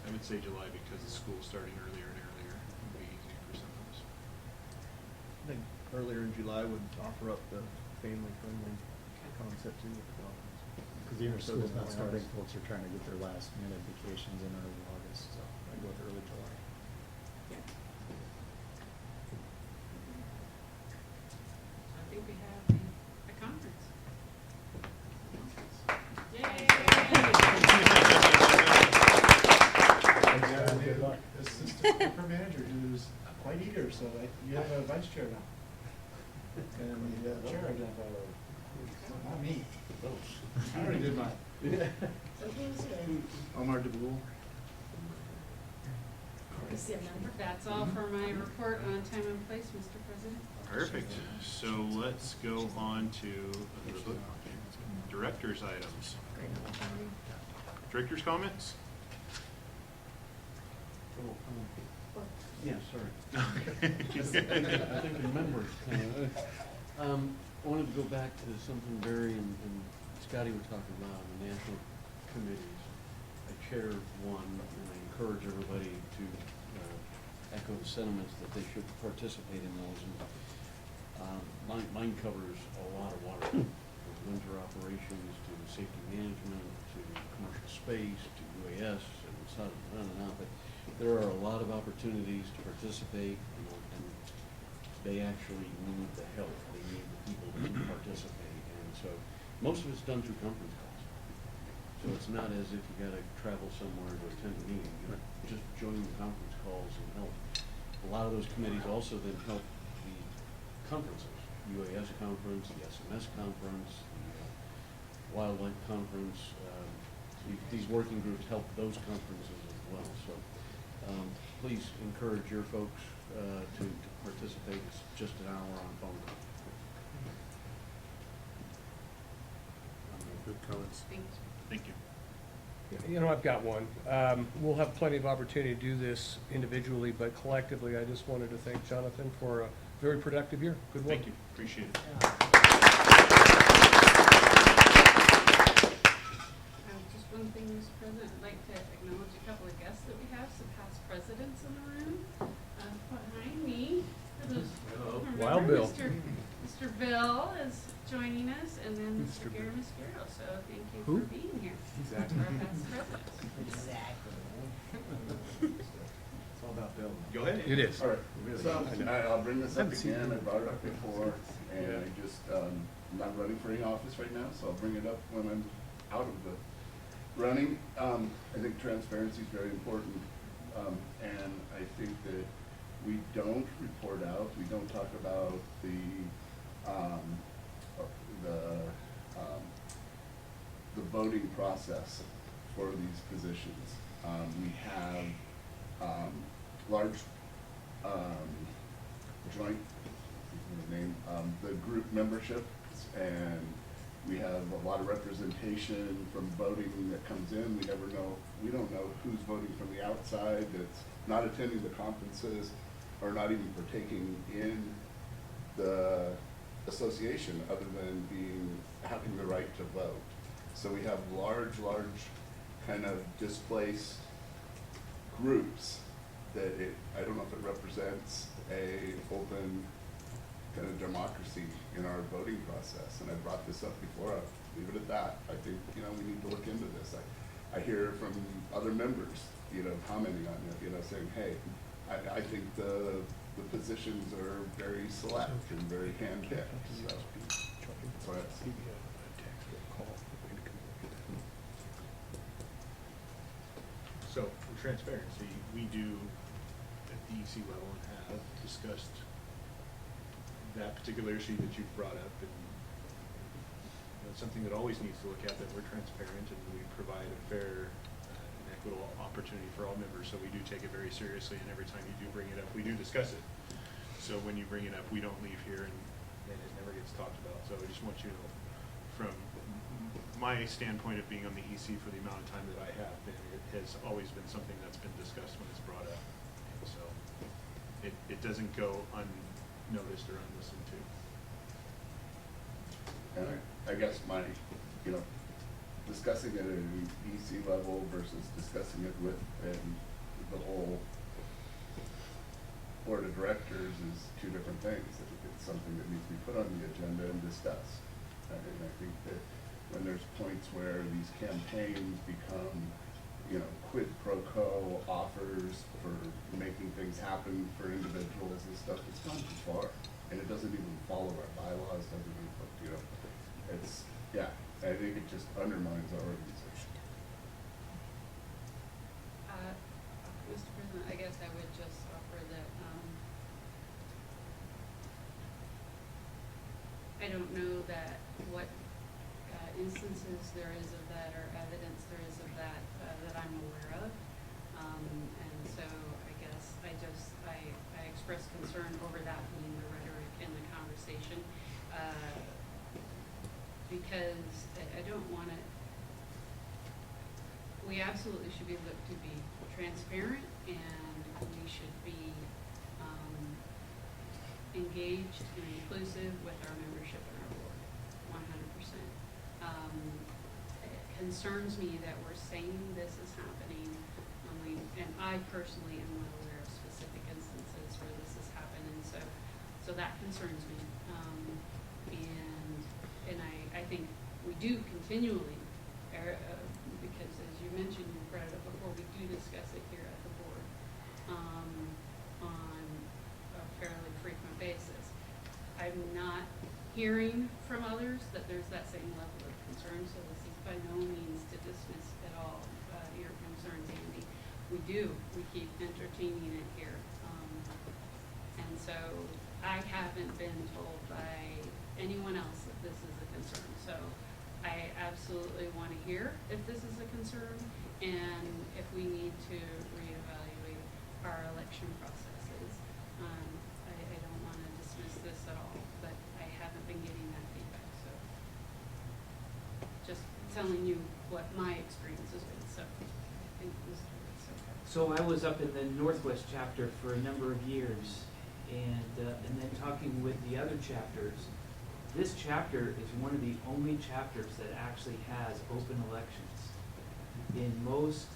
I would say July because the school's starting earlier and earlier. It would be easier for some of us. I think earlier in July would offer up the family-friendly concept too. Because even if school's not starting, folks are trying to get their last minute vacations in early August, so I go with early July. Yeah. So I think we have a conference. Yay! Good luck. Assistant corporate manager who's quite eager, so you have a vice chair now. And the chair identifier. Not me. I already did mine. So who's the? Omar DeBoule. Is the number? That's all for my report on time and place, Mr. President. Perfect. So let's go on to the book. director's items. Director's comments? Yeah, sorry. I think the members kind of, I wanted to go back to something Barry and Scotty were talking about on the national committees. I chair one, and I encourage everybody to echo the sentiments that they should participate in those. And mine covers a lot of water, from winter operations to safety management to commercial space to UAS and so on and on. But there are a lot of opportunities to participate, and they actually need the help. They need the people to participate. And so most of it's done through conference calls. So it's not as if you gotta travel somewhere to attend a meeting. You just join the conference calls and help. A lot of those committees also then help the conferences, UAS conference, the SMS conference, the wildlife conference. These working groups help those conferences as well. So please encourage your folks to participate. It's just an hour on phone call. Good comments. Thank you. You know, I've got one. We'll have plenty of opportunity to do this individually, but collectively, I just wanted to thank Jonathan for a very productive year. Good work. Thank you. Appreciate it. Just one thing, Mr. President, I'd like to acknowledge a couple of guests that we have, some past presidents in the room. Behind me, for those who remember, Wild Bill. Mr. Bill is joining us, and then Mr. Gary Mascaro, so thank you Who? for being here. Exactly. Our past presidents. Exactly. It's all about Bill. Go ahead. It is. All right, so I'll bring this up again, I brought it up before, and I just, I'm not running for any office right now, so I'll bring it up when I'm out of the running. I think transparency is very important, and I think that we don't report out, we don't talk about the voting process for these positions. We have large joint, the group membership, and we have a lot of representation from voting that comes in. We don't know who's voting from the outside that's not attending the conferences or not even partaking in the association other than having the right to vote. So we have large kind of displaced groups that I don't know if it represents a open kind of democracy in our voting process. And I brought this up before, I'll leave it at that. I think, we need to look into this. I hear from other members, commenting on it, saying, hey, I think the positions are very select and very hand-picked. So that's what I see. So, for transparency, we do, at the EC level, have discussed that particular issue that you've brought up, and it's something that always needs to look at, that we're transparent and we provide a fair and equitable opportunity for all members, so we do take it very seriously, and every time you do bring it up, we do discuss it. So when you bring it up, we don't leave here and it never gets talked about. So I just want you to know, from my standpoint of being on the EC for the amount of time that I have been, it has always been something that's been discussed when it's brought up. And so it doesn't go unnoticed or unlistened to. And I guess my, discussing it at an EC level versus discussing it with the whole board of directors is two different things. It's something that needs to be put on the agenda and discussed. And I think that when there's points where these campaigns become, quid pro quo offers for making things happen for individuals and stuff, it's gone too far. And it doesn't even follow our bylaws, doesn't even, I think it just undermines our organization. Mr. President, I guess I would just offer that, I don't know that what instances there is of that or evidence there is of that that I'm aware of. And so I guess I express concern over that being the rhetoric in the conversation. Because because I don't want it, we absolutely should be looked to be transparent, and we should be engaged and inclusive with our membership and our board, 100%. It concerns me that we're saying this is happening, and I personally am not aware of specific instances where this has happened, and so that concerns me. And I think we do continually, because as you mentioned, Greta, before, we do discuss it here at the board on a fairly frequent basis. I'm not hearing from others that there's that same level of concern, so this is by no means to dismiss at all your concerns, Andy. We keep entertaining it here. And so I haven't been told by anyone else that this is a concern. So I absolutely want to hear if this is a concern, and if we need to reevaluate our election processes. I don't want to dismiss this at all, but I haven't been getting that feedback. So just telling you what my experience has been. So I think Mr. So I was up in the Northwest chapter for a number of years, and then talking with the other chapters. This chapter is one of the only chapters that actually has open elections. In most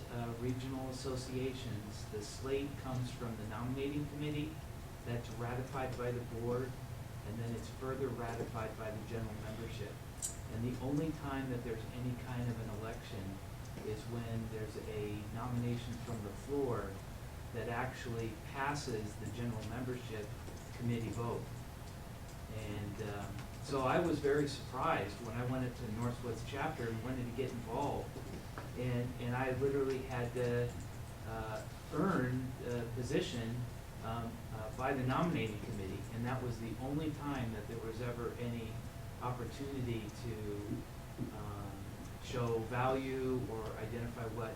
regional associations, the slate comes from the nominating committee, that's ratified by the board, and then it's further ratified by the general membership. And the only time that there's any kind of an election is when there's a nomination from the floor that actually passes the general membership committee vote. And so I was very surprised when I went into the Northwest chapter and wanted to get involved. And I literally had to earn a position by the nominating committee, and that was the only time that there was ever any opportunity to show value or identify what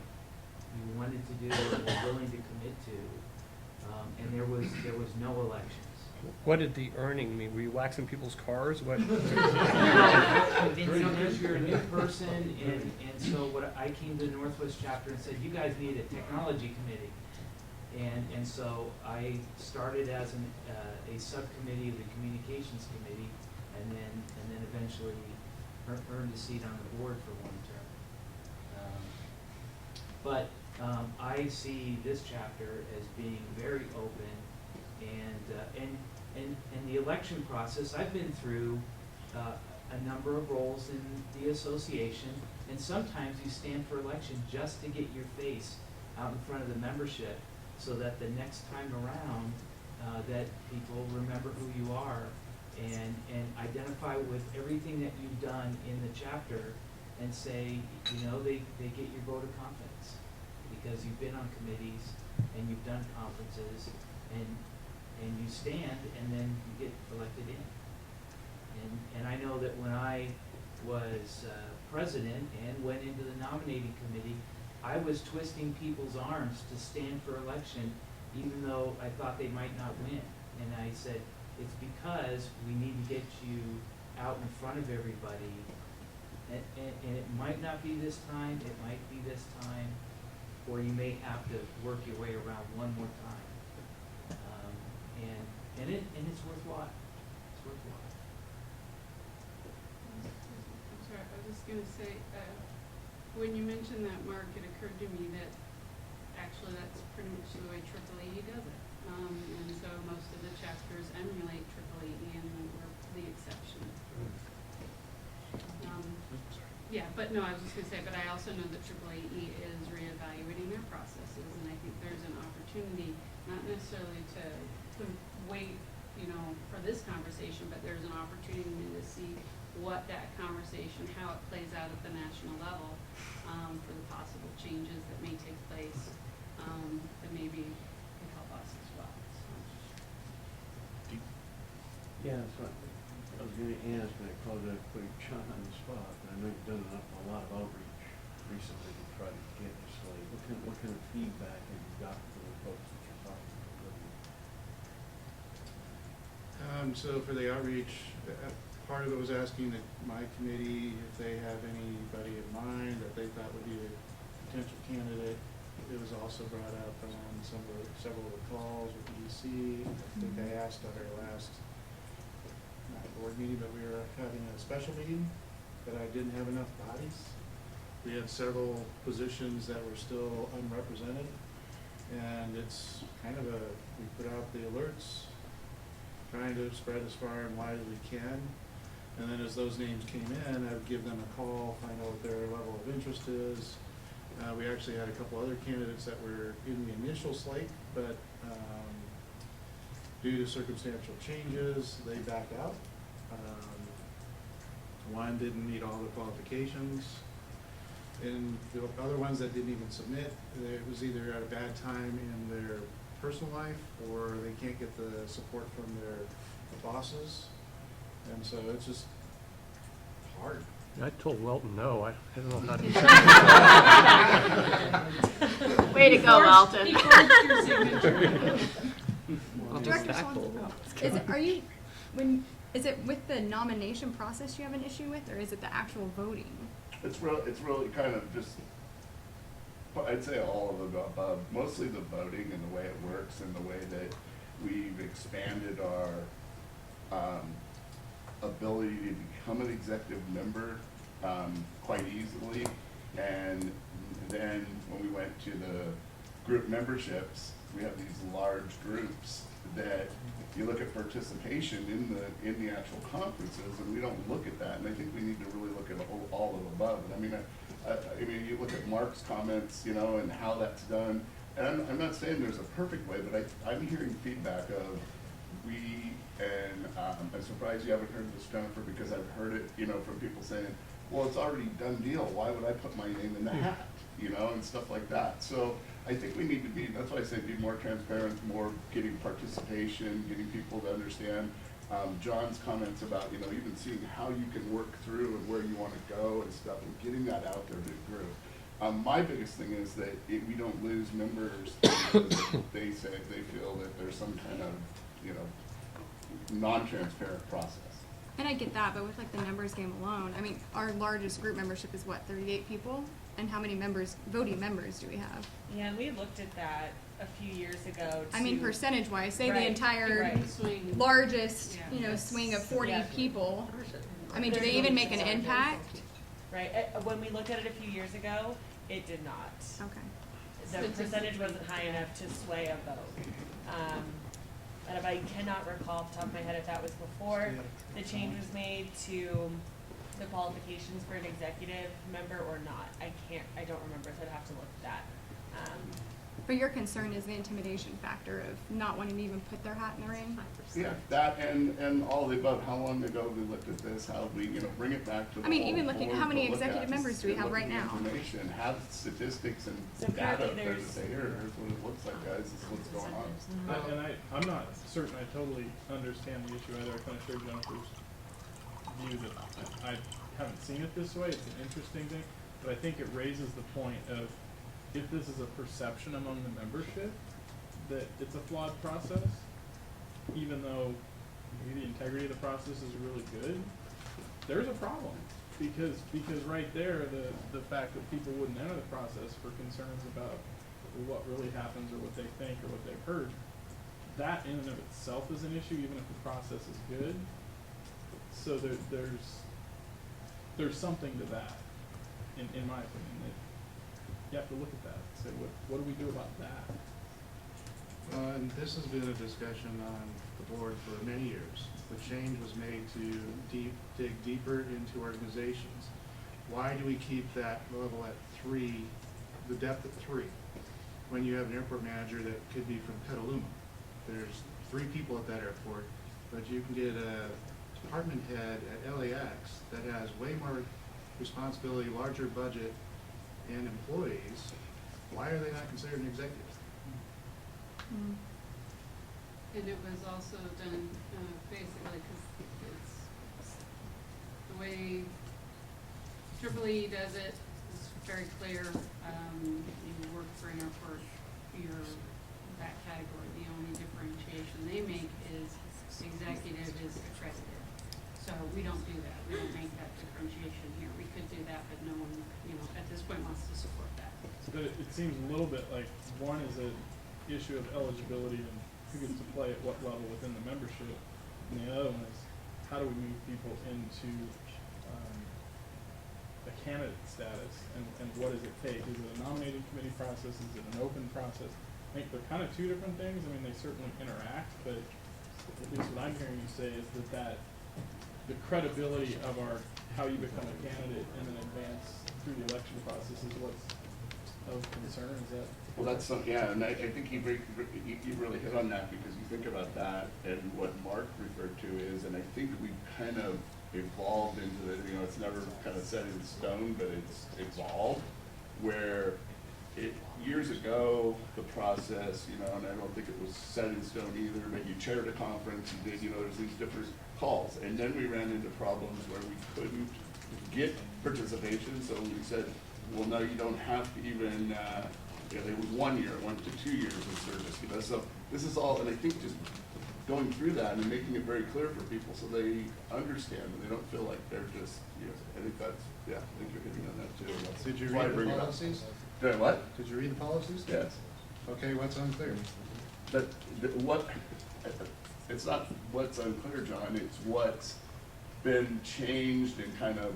you wanted to do or were willing to commit to. And there was no elections. What did the earning mean? Were you waxing people's cars? What? You're a new person, and so I came to the Northwest chapter and said, you guys need a technology committee. And so I started as a subcommittee of the communications committee, and then eventually earned a seat on the board for one term. But I see this chapter as being very open, and the election process. I've been through a number of roles in the association, and sometimes you stand for election just to get your face out in front of the membership, so that the next time around that people remember who you are and identify with everything that you've done in the chapter, and say, they get your vote of confidence because you've been on committees and you've done conferences, and you stand, and then you get elected in. And I know that when I was president and went into the nominating committee, I was twisting people's arms to stand for election, even though I thought they might not win. And I said, it's because we need to get you out in front of everybody. And it might not be this time, it might be this time, or you may have to work your way around one more time. And it's worthwhile. It's worthwhile. I'm sorry, I was just gonna say, when you mentioned that, Mark, it occurred to me that actually that's pretty much the way AAAE does it. And so most of the chapters emulate AAAE, and we're the exception. Yeah, but no, I was just gonna say, but I also know that AAAE is reevaluating their processes, and I think there's an opportunity, not necessarily to wait, for this conversation, but there's an opportunity to see what that conversation, how it plays out at the national level, for the possible changes that may take place, that maybe could help us as well. So. Yeah, that's right. I was going to ask, and I probably got to put John on the spot, but I know you've done a lot of outreach recently to try to get this slate. What kind of feedback have you got from the folks that you're talking to? So for the outreach, part of it was asking my committee if they have anybody in mind that they thought would be a potential candidate. It was also brought up on several of the calls with EDC. I think I asked at our last, not board meeting, but we were having a special meeting, that I didn't have enough bodies. We had several positions that were still unrepresented, and it's kind of we put out the alerts, trying to spread as far and wide as we can. And then as those names came in, I would give them a call, find out what their level of interest is. We actually had a couple other candidates that were in the initial slate, but due to circumstantial changes, they backed out. One didn't meet all the qualifications, and the other ones that didn't even submit, it was either at a bad time in their personal life, or they can't get the support from their bosses, and so it's just hard. I told Welton no. I don't know how to. Way to go, Walton. He forged your signature. Director Swanson, is it with the nomination process you have an issue with, or is it the actual voting? It's really kind of just, I'd say all of the above, mostly the voting and the way it works and the way that we've expanded our ability to become an executive member quite easily. And then when we went to the group memberships, we have these large groups that you look at participation in the actual conferences, and we don't look at that. And I think we need to really look at all of the above. And I mean, you look at Mark's comments, you know, and how that's done. And I'm not saying there's a perfect way, but I'm hearing feedback of and I'm surprised you haven't heard this, Jennifer, because I've heard it, you know, from people saying, well, it's already done deal. Why would I put my name in the hat, you know, and stuff like that. So I think we need to be, that's why I say be more transparent, more getting participation, getting people to understand. John's comments about, you know, even seeing how you can work through and where you want to go and stuff, and getting that out there to the group. My biggest thing is that we don't lose members because they say they feel that there's some kind of, you know, non-transparent process. And I get that, but with like the numbers game alone, I mean, our largest group membership is what, 38 people? And how many voting members do we have? Yeah, and we looked at that a few years ago. I mean, percentage-wise, say the Right, entire right. largest, Yeah. swing of 40 Yeah. people. I mean, do There's they even really make an some impact? Right, when we looked at it a few years ago, it did not. Okay. The percentage wasn't high enough to sway a vote. And if I cannot recall off the top of my head if that was before the change was made to the qualifications for an executive member or not. I don't remember, so I'd have to look at that. But your concern is the intimidation factor of not wanting to even put their hat in the ring? Yeah, that and all of the above. How long ago we looked at this, how we, you know, bring it back to the I mean, whole even looking, board how to many look executive at, members do we have look right at the now? Information, have statistics and So data currently up there to there's- say, here's what it looks like, guys, this is what's going on. And I'm not certain I totally understand the issue either. I kind of share Jennifer's view that I haven't seen it this way. It's an interesting thing, but I think it raises the point of if this is a perception among the membership that it's a flawed process, even though maybe the integrity of the process is really good, there's a problem. Because right there, the fact that people wouldn't enter the process for concerns about what really happens or what they think or what they've heard, that in and of itself is an issue, even if the process is good. So there's something to that, in my opinion, that you have to look at that and say, what do we do about that? And this has been a discussion on the board for many years. The change was made to dig deeper into organizations. Why do we keep that level at 3, the depth at 3, when you have an airport manager that could be from Petaluma? There's 3 people at that airport, but you can get a department head at LAX that has way more responsibility, larger budget, and employees. Why are they not considered an executive? And it was also done basically because it's the way EEE does it is very clear. You work for an airport, you're that category. The only differentiation they make is executive is accredited. So we don't but it seems a little bit like one is an issue of eligibility and who gets to play at what level within the membership, and the other one is how do we move people into a candidate status, and what does it take? Is it a nominating committee process? Is it an open process? I think they're kind of two different things. I mean, they certainly interact, but at least what I'm hearing you say is that the credibility of how you become a candidate and then advance through the election process is what's of concern. Is that? Well, that's yeah, and I think you really hit on that, because you think about that and what Mark referred to is, and I think we've kind of evolved into the, it's never kind of set in stone, but it's evolved, where years ago, the process, and I don't think it was set in stone either, but you chaired a conference, you did, there's these different calls, and then we ran into problems where we couldn't get participation, so we said, well, no, you don't have to even, it was 1 year, it went to 2 years of service, so this is all, and I think just going through that and making it very clear for people so they understand and they don't feel like they're just, I think that's, I think you're hitting on that too. That's Did you why I read bring the it up. policies? Did I what? Did you read the policies? Yes. Okay, what's unclear? It's not what's unclear, John, it's what's been changed and kind of,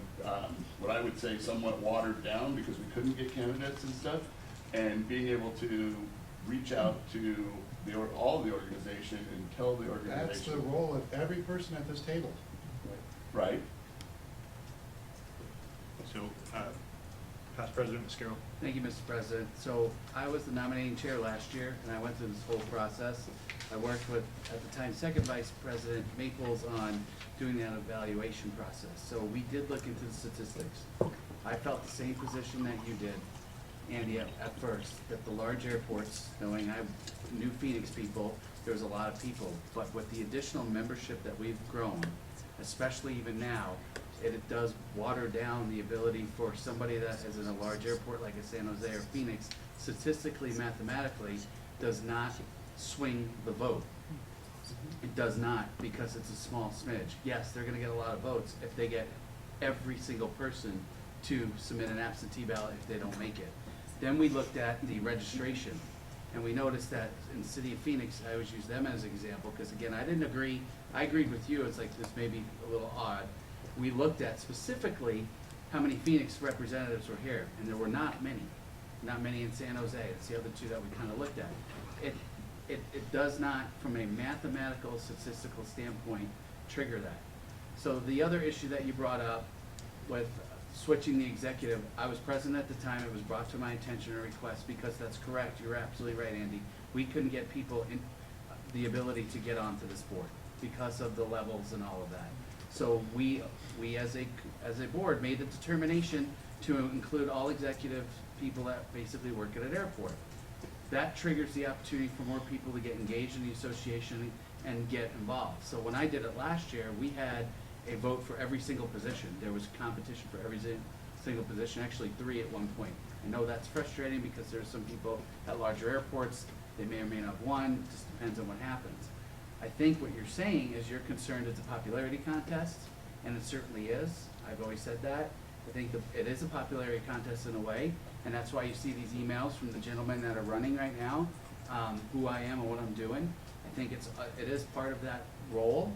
what I would say somewhat watered down because we couldn't get candidates and stuff, and being able to reach out to all the organization and tell the organization. That's the role of every person at this table. Right. So, Past President Mascaro. Thank you, Mr. President. So I was the nominating chair last year, and I went through this whole process. I worked with, at the time, second Vice President Maples on doing that evaluation process. So we did look into the statistics. I felt the same position that you did, Andy, at first, that the large airports, knowing I knew Phoenix people, there was a lot of people. But with the additional membership that we've grown, especially even now, it does water down the ability for somebody that is in a large airport like a San Jose or Phoenix, statistically, mathematically, does not swing the vote. It does not, because it's a small smidge. Yes, they're gonna get a lot of votes if they get every single person to submit an absentee ballot if they don't make it. Then we looked at the registration, and we noticed that in the city of Phoenix, I always use them as an example, because again, I agreed with you, it's like this may be a little odd. We looked at specifically how many Phoenix representatives were here, and there were not many in San Jose. It's the other two that we kind of looked at. It does not, from a mathematical, statistical standpoint, trigger that. So the other issue that you brought up with switching the executive, I was present at the time, it was brought to my attention a request, because that's correct, you're absolutely right, Andy. We couldn't get people in the ability to get onto this board because of the levels and all of that. So we as a board made the determination to include all executive people that basically work at an airport. That triggers the opportunity for more people to get engaged in the association and get involved. So when I did it last year, we had a vote for every single position. There was competition for every single position, actually 3 at one point. I know that's frustrating because there's some people at larger airports, they may or may not have won, it just depends on what happens. I think what you're saying is you're concerned it's a popularity contest, and it certainly is. I've always said that. I think it is a popularity contest in a way, and that's why you see these emails from the gentlemen that are running right now, who I am and what I'm doing. I think it is part of that role,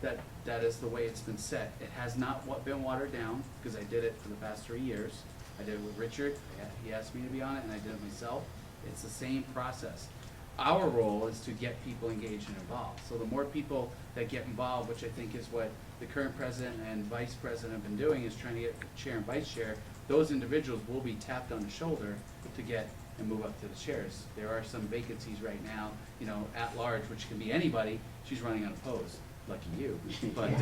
that is the way it's been set. It has not been watered down, because I did it for the past 3 years. I did it with Richard, he asked me to be on it, and I did it myself. It's the same process. Our role is to get people engaged and involved. So the more people that get involved, which I think is what the current president and vice president have been doing, is trying to get chair and vice chair, those individuals will be tapped on the shoulder to get and move up to the chairs. There are some vacancies right now, at large, which can be anybody. She's running unopposed. Lucky you. But,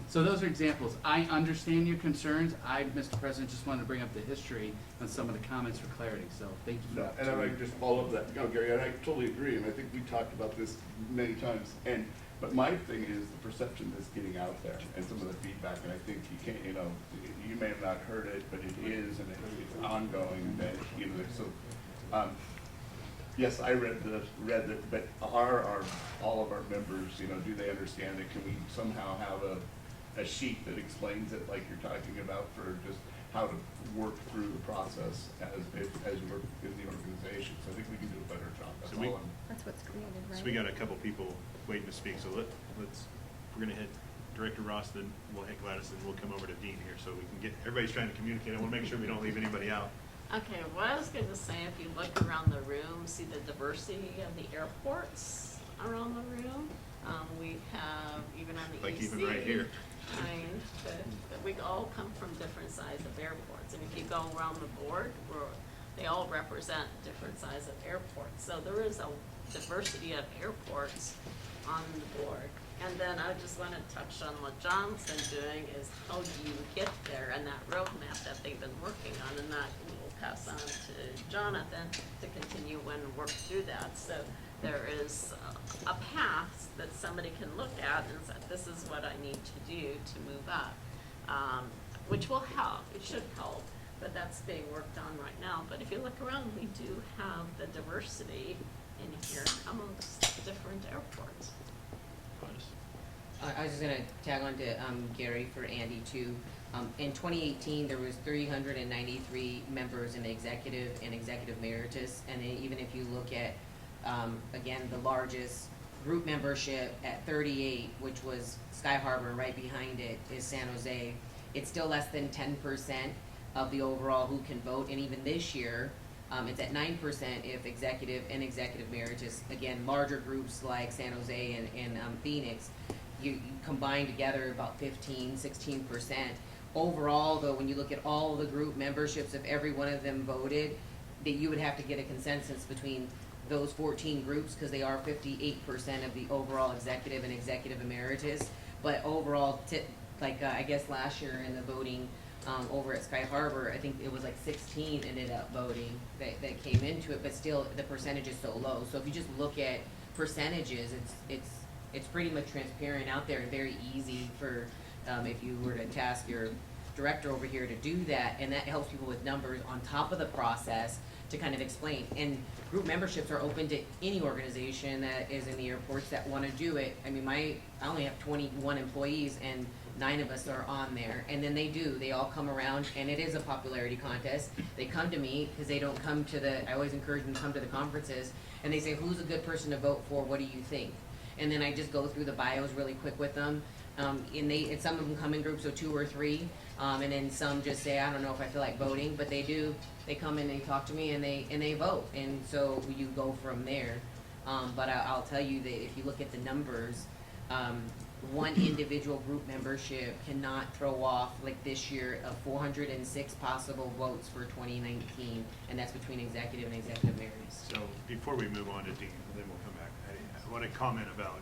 so those are examples. I understand your concerns. Mr. President, just wanted to bring up the history on some of the comments for clarity, so thank you for that. And I would just follow up that, Gary, and I totally agree, and I think we talked about this many times, but my thing is the perception that's getting out there and some of the feedback, and I think you can't, you may have not heard it, but it is, and it's ongoing, that, so, yes, I read it, but all of our members, do they understand it? Can we somehow have a sheet that explains it like you're talking about for just how to work through the process as you work in the organization. So I think we can do a better job. That's So we- all I'm. That's what's created, right? So we got a couple people waiting to speak, so let's, we're gonna hit Director Ross, then we'll hit Gladys, and we'll come over to Dean here, so we can get, everybody's trying to communicate. I wanna make sure we don't leave anybody out. Okay, what I was gonna say, if you look around the room, see the diversity of the airports around the room? We have, even on the Like EC. even right here. I mean, we all come from different size of airports, and if you go around the board, they all represent different size of airports. So there is a diversity of airports on the board. And then I just want to touch on what John's been doing is how do you get there and that roadmap that they've been working on, and that we'll pass on to Jonathan to continue and work through that. So there is a path that somebody can look at and say, this is what I need to do to move up, which will help. It should help, but that's being worked on right now. But if you look around, we do have the diversity in here amongst different airports. I was just gonna tag on to Gary for Andy too. In 2018, there was 393 members in the executive and executive emeritus, and then even if you look at again the largest group membership at 38, which was Sky Harbor, right behind it is San Jose. It's still less than 10% of the overall who can vote, and even this year, it's at 9% if executive and executive emeritus. Again, larger groups like San Jose and Phoenix, you combine together about 15–16%. Overall, though, when you look at all the group memberships, if every one of them voted, that you would have to get a consensus between those 14 groups, because they are 58% of the overall executive and executive emeritus. But overall, I guess last year in the voting over at Sky Harbor, I think it was like 16 ended up voting that came into it, but still the percentage is so low. So if you just look at percentages, it's pretty much transparent out there and very easy for if you were to task your director over here to do that, and that helps people with numbers on top of the process to kind of explain. And group memberships are open to any organization that is in the airports that want to do it. I mean, I only have 21 employees and 9 of us are on there, and then they all come around, and it is a popularity contest. They come to me because they don't come to I always encourage them to come to the conferences, and they say, who's a good person to vote for, what do you think? And then I just go through the bios really quick with them. And some of them come in groups of 2 or 3, and then some just say, I don't know if I feel like voting, but they do. They come in, they talk to me, and they vote, and so you go from there. But I'll tell you that if you look at the numbers, one individual group membership cannot throw off, like this year, 406 possible votes for 2019, and that's between executive and executive emeritus. So before we move on to Dean, then we'll come back. I want to comment about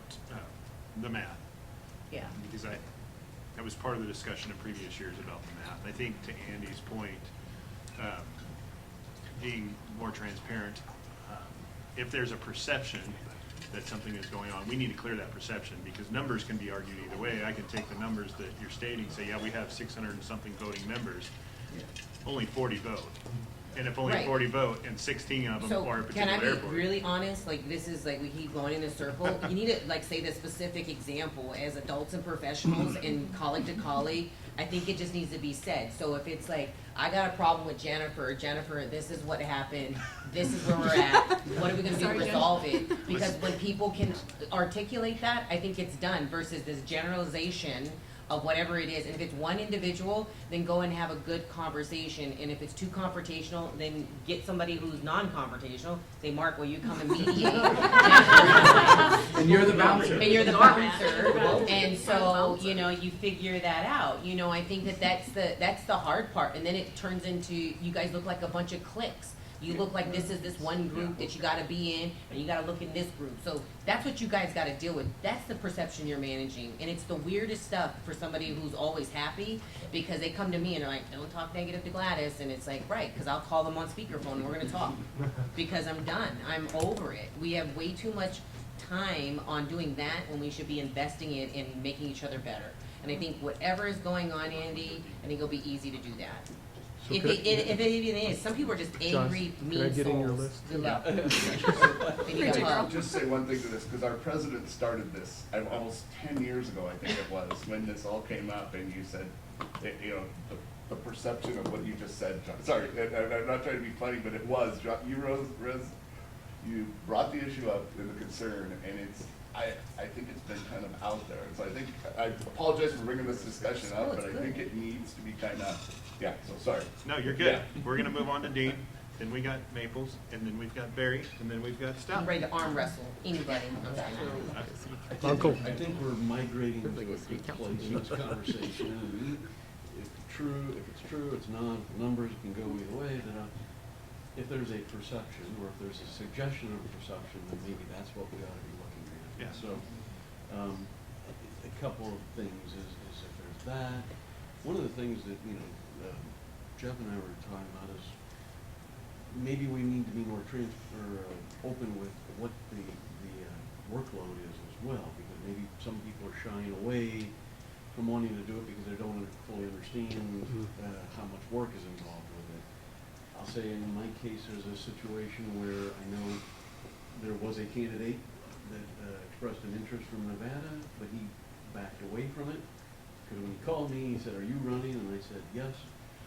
the math. Yeah. Because that was part of the discussion in previous years about the math. I think to Andy's point, being more transparent, if there's a perception that something is going on, we need to clear that perception, because numbers can be argued either way. I can take the numbers that you're stating, say, yeah, we have 600 and something voting members, only 40 vote. And if only Right. 40 vote and 16 of them So are a can particular I be airport. really honest? Like, this is like we keep going in a circle. You need to say the specific example as adults and professionals and colleague to colleague. I think it just needs to be said. So if it's like, I got a problem with Jennifer, this is what happened, this is where we're at, what are we gonna do to resolve it? Because when people can articulate that, I think it's done, versus this generalization of whatever it is. And if it's one individual, then go and have a good conversation. And if it's too confrontational, then get somebody who's non-confrontational. Say, Mark, will you come and mediate? And you're the bouncer. And you're the bouncer. And so, you figure that out. I think that's the hard part. And then it turns into, you guys look like a bunch of cliques. You look like this is this one group that you gotta be in, and you gotta look in this group. So that's what you guys gotta deal with. That's the perception you're managing. And it's the weirdest stuff for somebody who's always happy, because they come to me and they're like, don't talk negative to Gladys. And it's like, right, because I'll call them on speakerphone and we're gonna talk. Because I'm done. I'm over it. We have way too much time on doing that when we should be investing it in making each other better. And I think whatever is going on, Andy, I think it'll be easy to do that. So If it even is, some people are just angry, John, mean can I get in your souls. list? Good luck. They need a hug. Just say one thing to this, because our president started this almost 10 years ago, I think it was, when this all came up, and you said, that, the the perception of what you just said, John. Sorry, I'm not trying to be funny, but it was, John, you brought the issue up in the concern, and I think it's been kind of out there. So I think, I apologize for bringing this discussion up, but I think it needs to be kind of, yeah, so sorry. No, you're good. We're gonna move on to Dean, then we got Maples, and then we've got Barry, and then we've got Stout. I'm ready to arm wrestle anybody. Uncle. I think we're migrating to a good place in this conversation. And if it's true, it's not, numbers can go either way, then if there's a perception, or if there's a suggestion of a perception, then maybe that's what we ought to be looking at. Yeah. So, a couple of things is if there's that. One of the things that, Jeff and I were talking about is maybe we need to be more open with what the workload is as well, because maybe some people are shying away from wanting to do it because they don't fully understand how much work is involved with it. I'll say in my case, there's a situation where I know there was a candidate that expressed an interest from Nevada, but he backed away from it. Because when he called me, he said, "Are you running?" And I said, "Yes."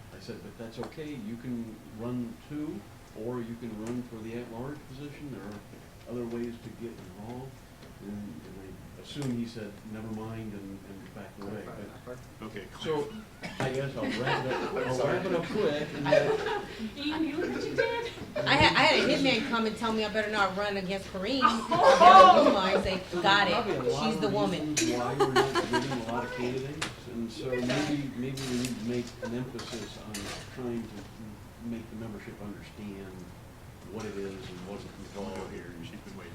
I said, "But that's okay. You can run too, or you can run for the at-large position. There are other ways to get involved." And I assume he said, "Never mind," and backed away. But, Okay. so I guess I'll wrap it up quick. And Ian, you look what you did. I had a hitman come and tell me I better not run against Kareem. I say, got probably a it. lot She's of the woman. reasons why we're not getting a lot of candidates, and so maybe we need to make an emphasis on trying to make the membership understand what it is and what's involved here. She's been waiting.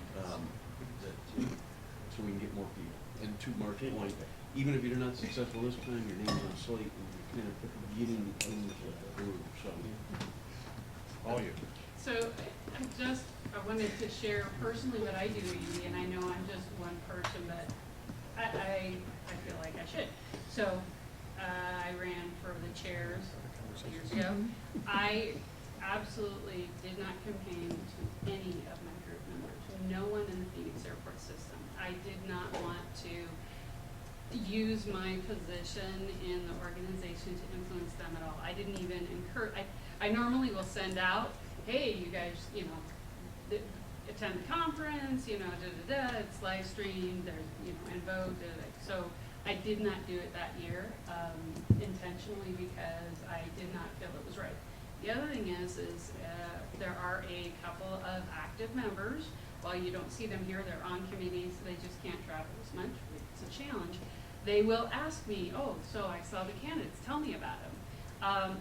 So we can get more people. And to Mark's point, even if you're not successful this time, your name's on a slate and you're kind of getting things approved. So, all you. So I wanted to share personally what I do, Andy, and I know I'm just one person, but I feel like I should. So I ran for the chairs years ago. I absolutely did not campaign to any of my group members, no one in the Phoenix airport system. I did not want to use my position in the organization to influence them at all. I didn't even encourage, I normally will send out, "Hey, you guys, attend the conference, it's live streamed, there's, and vote, So I did not do it that year, intentionally, because I did not feel it was right. The other thing is there are a couple of active members. While you don't see them here, they're on committees, so they just can't travel as much. It's a challenge. They will ask me, "Oh, so I saw the candidates, tell me about them."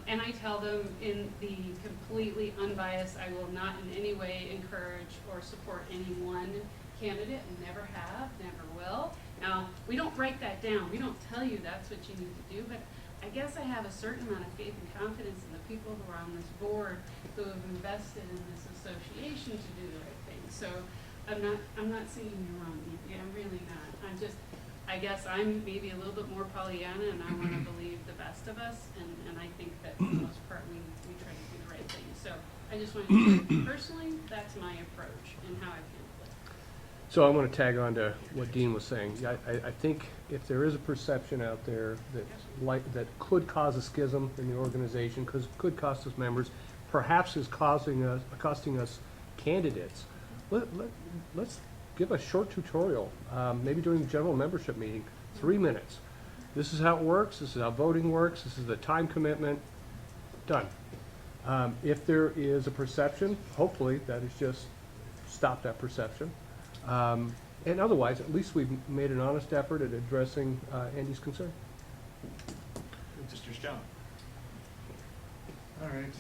And I tell them in the completely unbiased, I will not in any way encourage or support any one candidate, never have, never will. Now, we don't write that down. We don't tell you that's what you need to do, but I guess I have a certain amount of faith and confidence in the people who are on this board who have invested in this association to do the right thing. So I'm not saying you're wrong, I'm really not. I guess I'm maybe a little bit more Pollyanna, and I want to believe the best of us, and I think that for the most part we try to do the right thing. So I just want to say, personally, that's my approach and how I've handled it. So I want to tag on to what Dean was saying. I think if there is a perception out there that could cause a schism in the organization, could cost us members, perhaps is costing us candidates, let's give a short tutorial, maybe during the general membership meeting, 3 minutes. This is how it works, this is how voting works, this is the time commitment, done. If there is a perception, hopefully that is just stop that perception. And otherwise, at least we've made an honest effort at addressing Andy's concern. Mr. Stout. All right,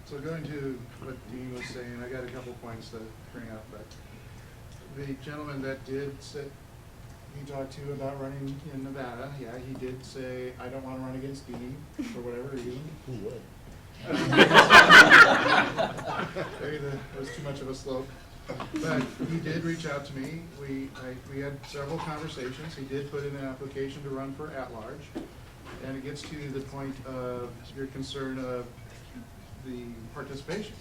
so going to what Dean was saying, I got a couple points to bring up, but the gentleman that did say, he talked to about running in Nevada, yeah, he did say, "I don't want to run against Dean for whatever reason." Who would? Maybe that was too much of a slope. But he did reach out to me. We had several conversations. He did put in an application to run for at-large. And it gets to the point of your concern of the participation.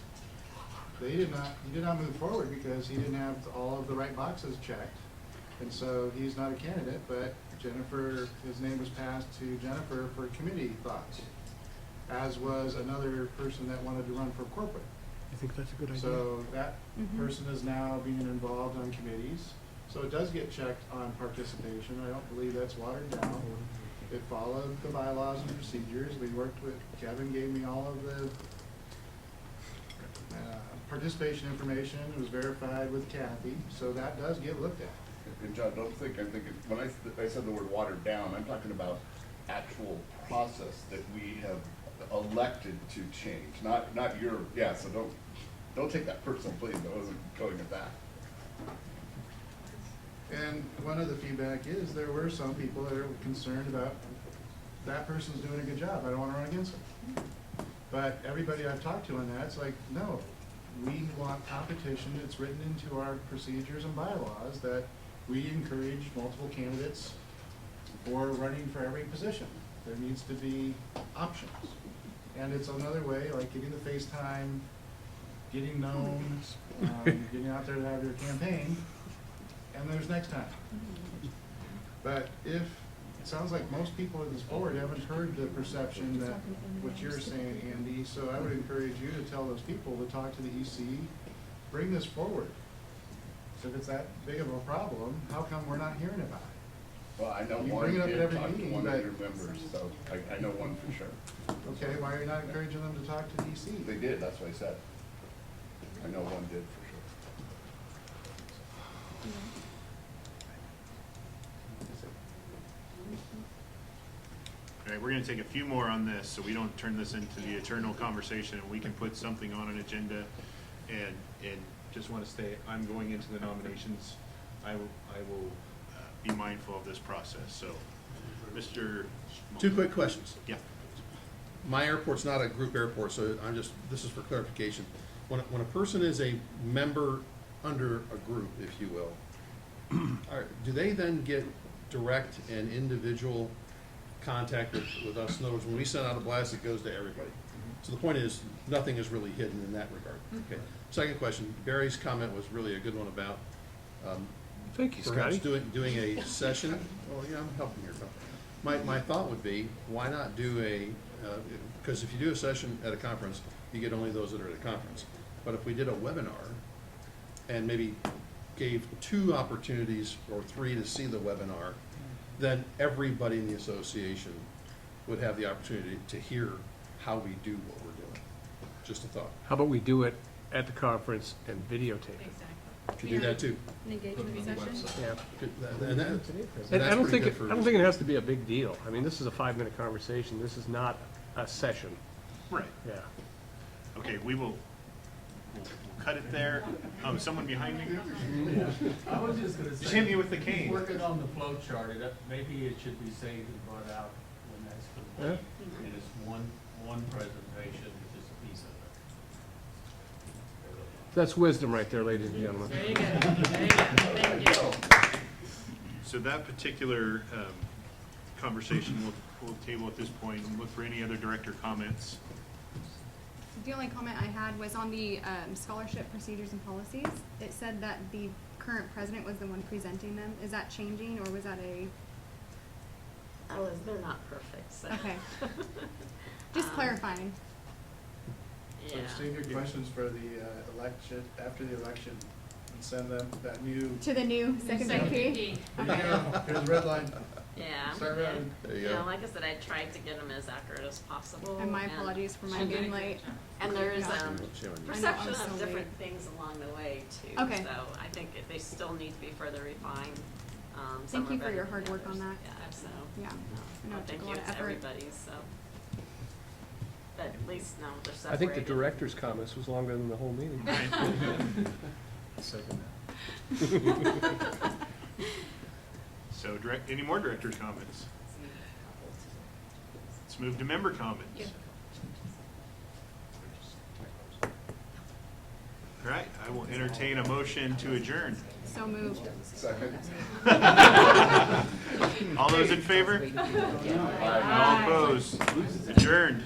He did not move forward because he didn't have all of the right boxes checked. And so he's not a candidate, but Jennifer, his name was passed to Jennifer for committee thoughts. as was another person that wanted to run for corporate. You think that's a good idea? So that Mhm. person is now being involved on committees. So it does get checked on participation. I don't believe that's watered down. It followed the bylaws and procedures. We worked with, Kevin gave me all of the participation information. It was verified with Kathy. So that does get looked at. And John, don't think, I think, when I said the word watered down, I'm talking about actual process that we have elected to change, not your, yeah, so don't take that personal, please, I wasn't going at that. And one of the feedback is there were some people that are concerned about that person's doing a good job. I don't want to run against them. But everybody I've talked to on that, it's like, no, we want competition. It's written into our procedures and bylaws that we encourage multiple candidates for running for every position. There needs to be options. And it's another way, like getting the face time, getting known, getting out there to have your campaign, and there's next time. But if, it sounds like most people at this board haven't heard the perception that, what you're saying, Andy, so I would encourage you to tell those people to talk to the EC, bring this forward. So if it's that big of a problem, how come we're not hearing about it? Well, I know You one bring it up at did every talk to meeting, one of but- your members, so I know one for sure. Okay, why are you not encouraging them to talk to the EC? They did, that's what I said. I know one did for sure. All right, we're gonna take a few more on this, so we don't turn this into the eternal conversation, and we can put something on an agenda. And just wanna say, I'm going into the nominations. I will be mindful of this process, so, Mr. Two quick questions. Yeah. My airport's not a group airport, so this is for clarification. When a person is a member under a group, if you will, do they then get direct and individual contact with us? In other words, when we send out a blast, it goes to everybody. So the point is, nothing is really hidden in that regard. Okay. Second question, Barry's comment was really a good one about Thank you, perhaps Scotty. doing a session. Well, yeah, I'm helping here. My thought would be, why not do because if you do a session at a conference, you get only those that are at a conference. But if we did a webinar and maybe gave 2 opportunities or 3 to see the webinar, then everybody in the association would have the opportunity to hear how we do what we're doing. Just a thought. How about we do it at the conference and videotape it? Could do that too. An engagement session? Yeah. And And I don't pretty think, good I don't think it has to be a big deal. I mean, this is a 5-minute conversation. This is not a session. Right. Yeah. Okay, we'll cut it there. Someone behind me? I was just gonna say. Just hit me with the cane. Working on the flow chart, maybe it should be saved and brought out when that's complete. And it's one presentation, just a piece of it. That's wisdom right there, ladies and gentlemen. There you go. There you go. Thank you. So that particular conversation we'll table at this point and look for any other director comments. The only comment I had was on the scholarship procedures and policies. It said that the current president was the one presenting them. Is that changing, or was that a? They're not perfect, so. Okay. Just clarifying. So Yeah. save your questions for the election, after the election, and send them that new. To the new second VP? There you Okay. go. Here's the red line. Yeah. Start yeah. running. There you Yeah, go. like I said, I tried to get them as accurate as possible. And my apologies for my and- being late. And there's Shame on you. perception I'm so of different late. things along the way too. Okay. So I think they still need to be further refined. Some Thank are you for better your than hard work others. on that. Yeah, so. Yeah. I know it Thank took a you lot of to effort. everybody, so. But at least now they're I separated. think the director's comments was longer than the whole meeting. Second that. So any more director's comments? Let's move to member comments. Yeah. All right, I will entertain a motion to adjourn. So moved. Second. All those in favor? All opposed? Adjourned.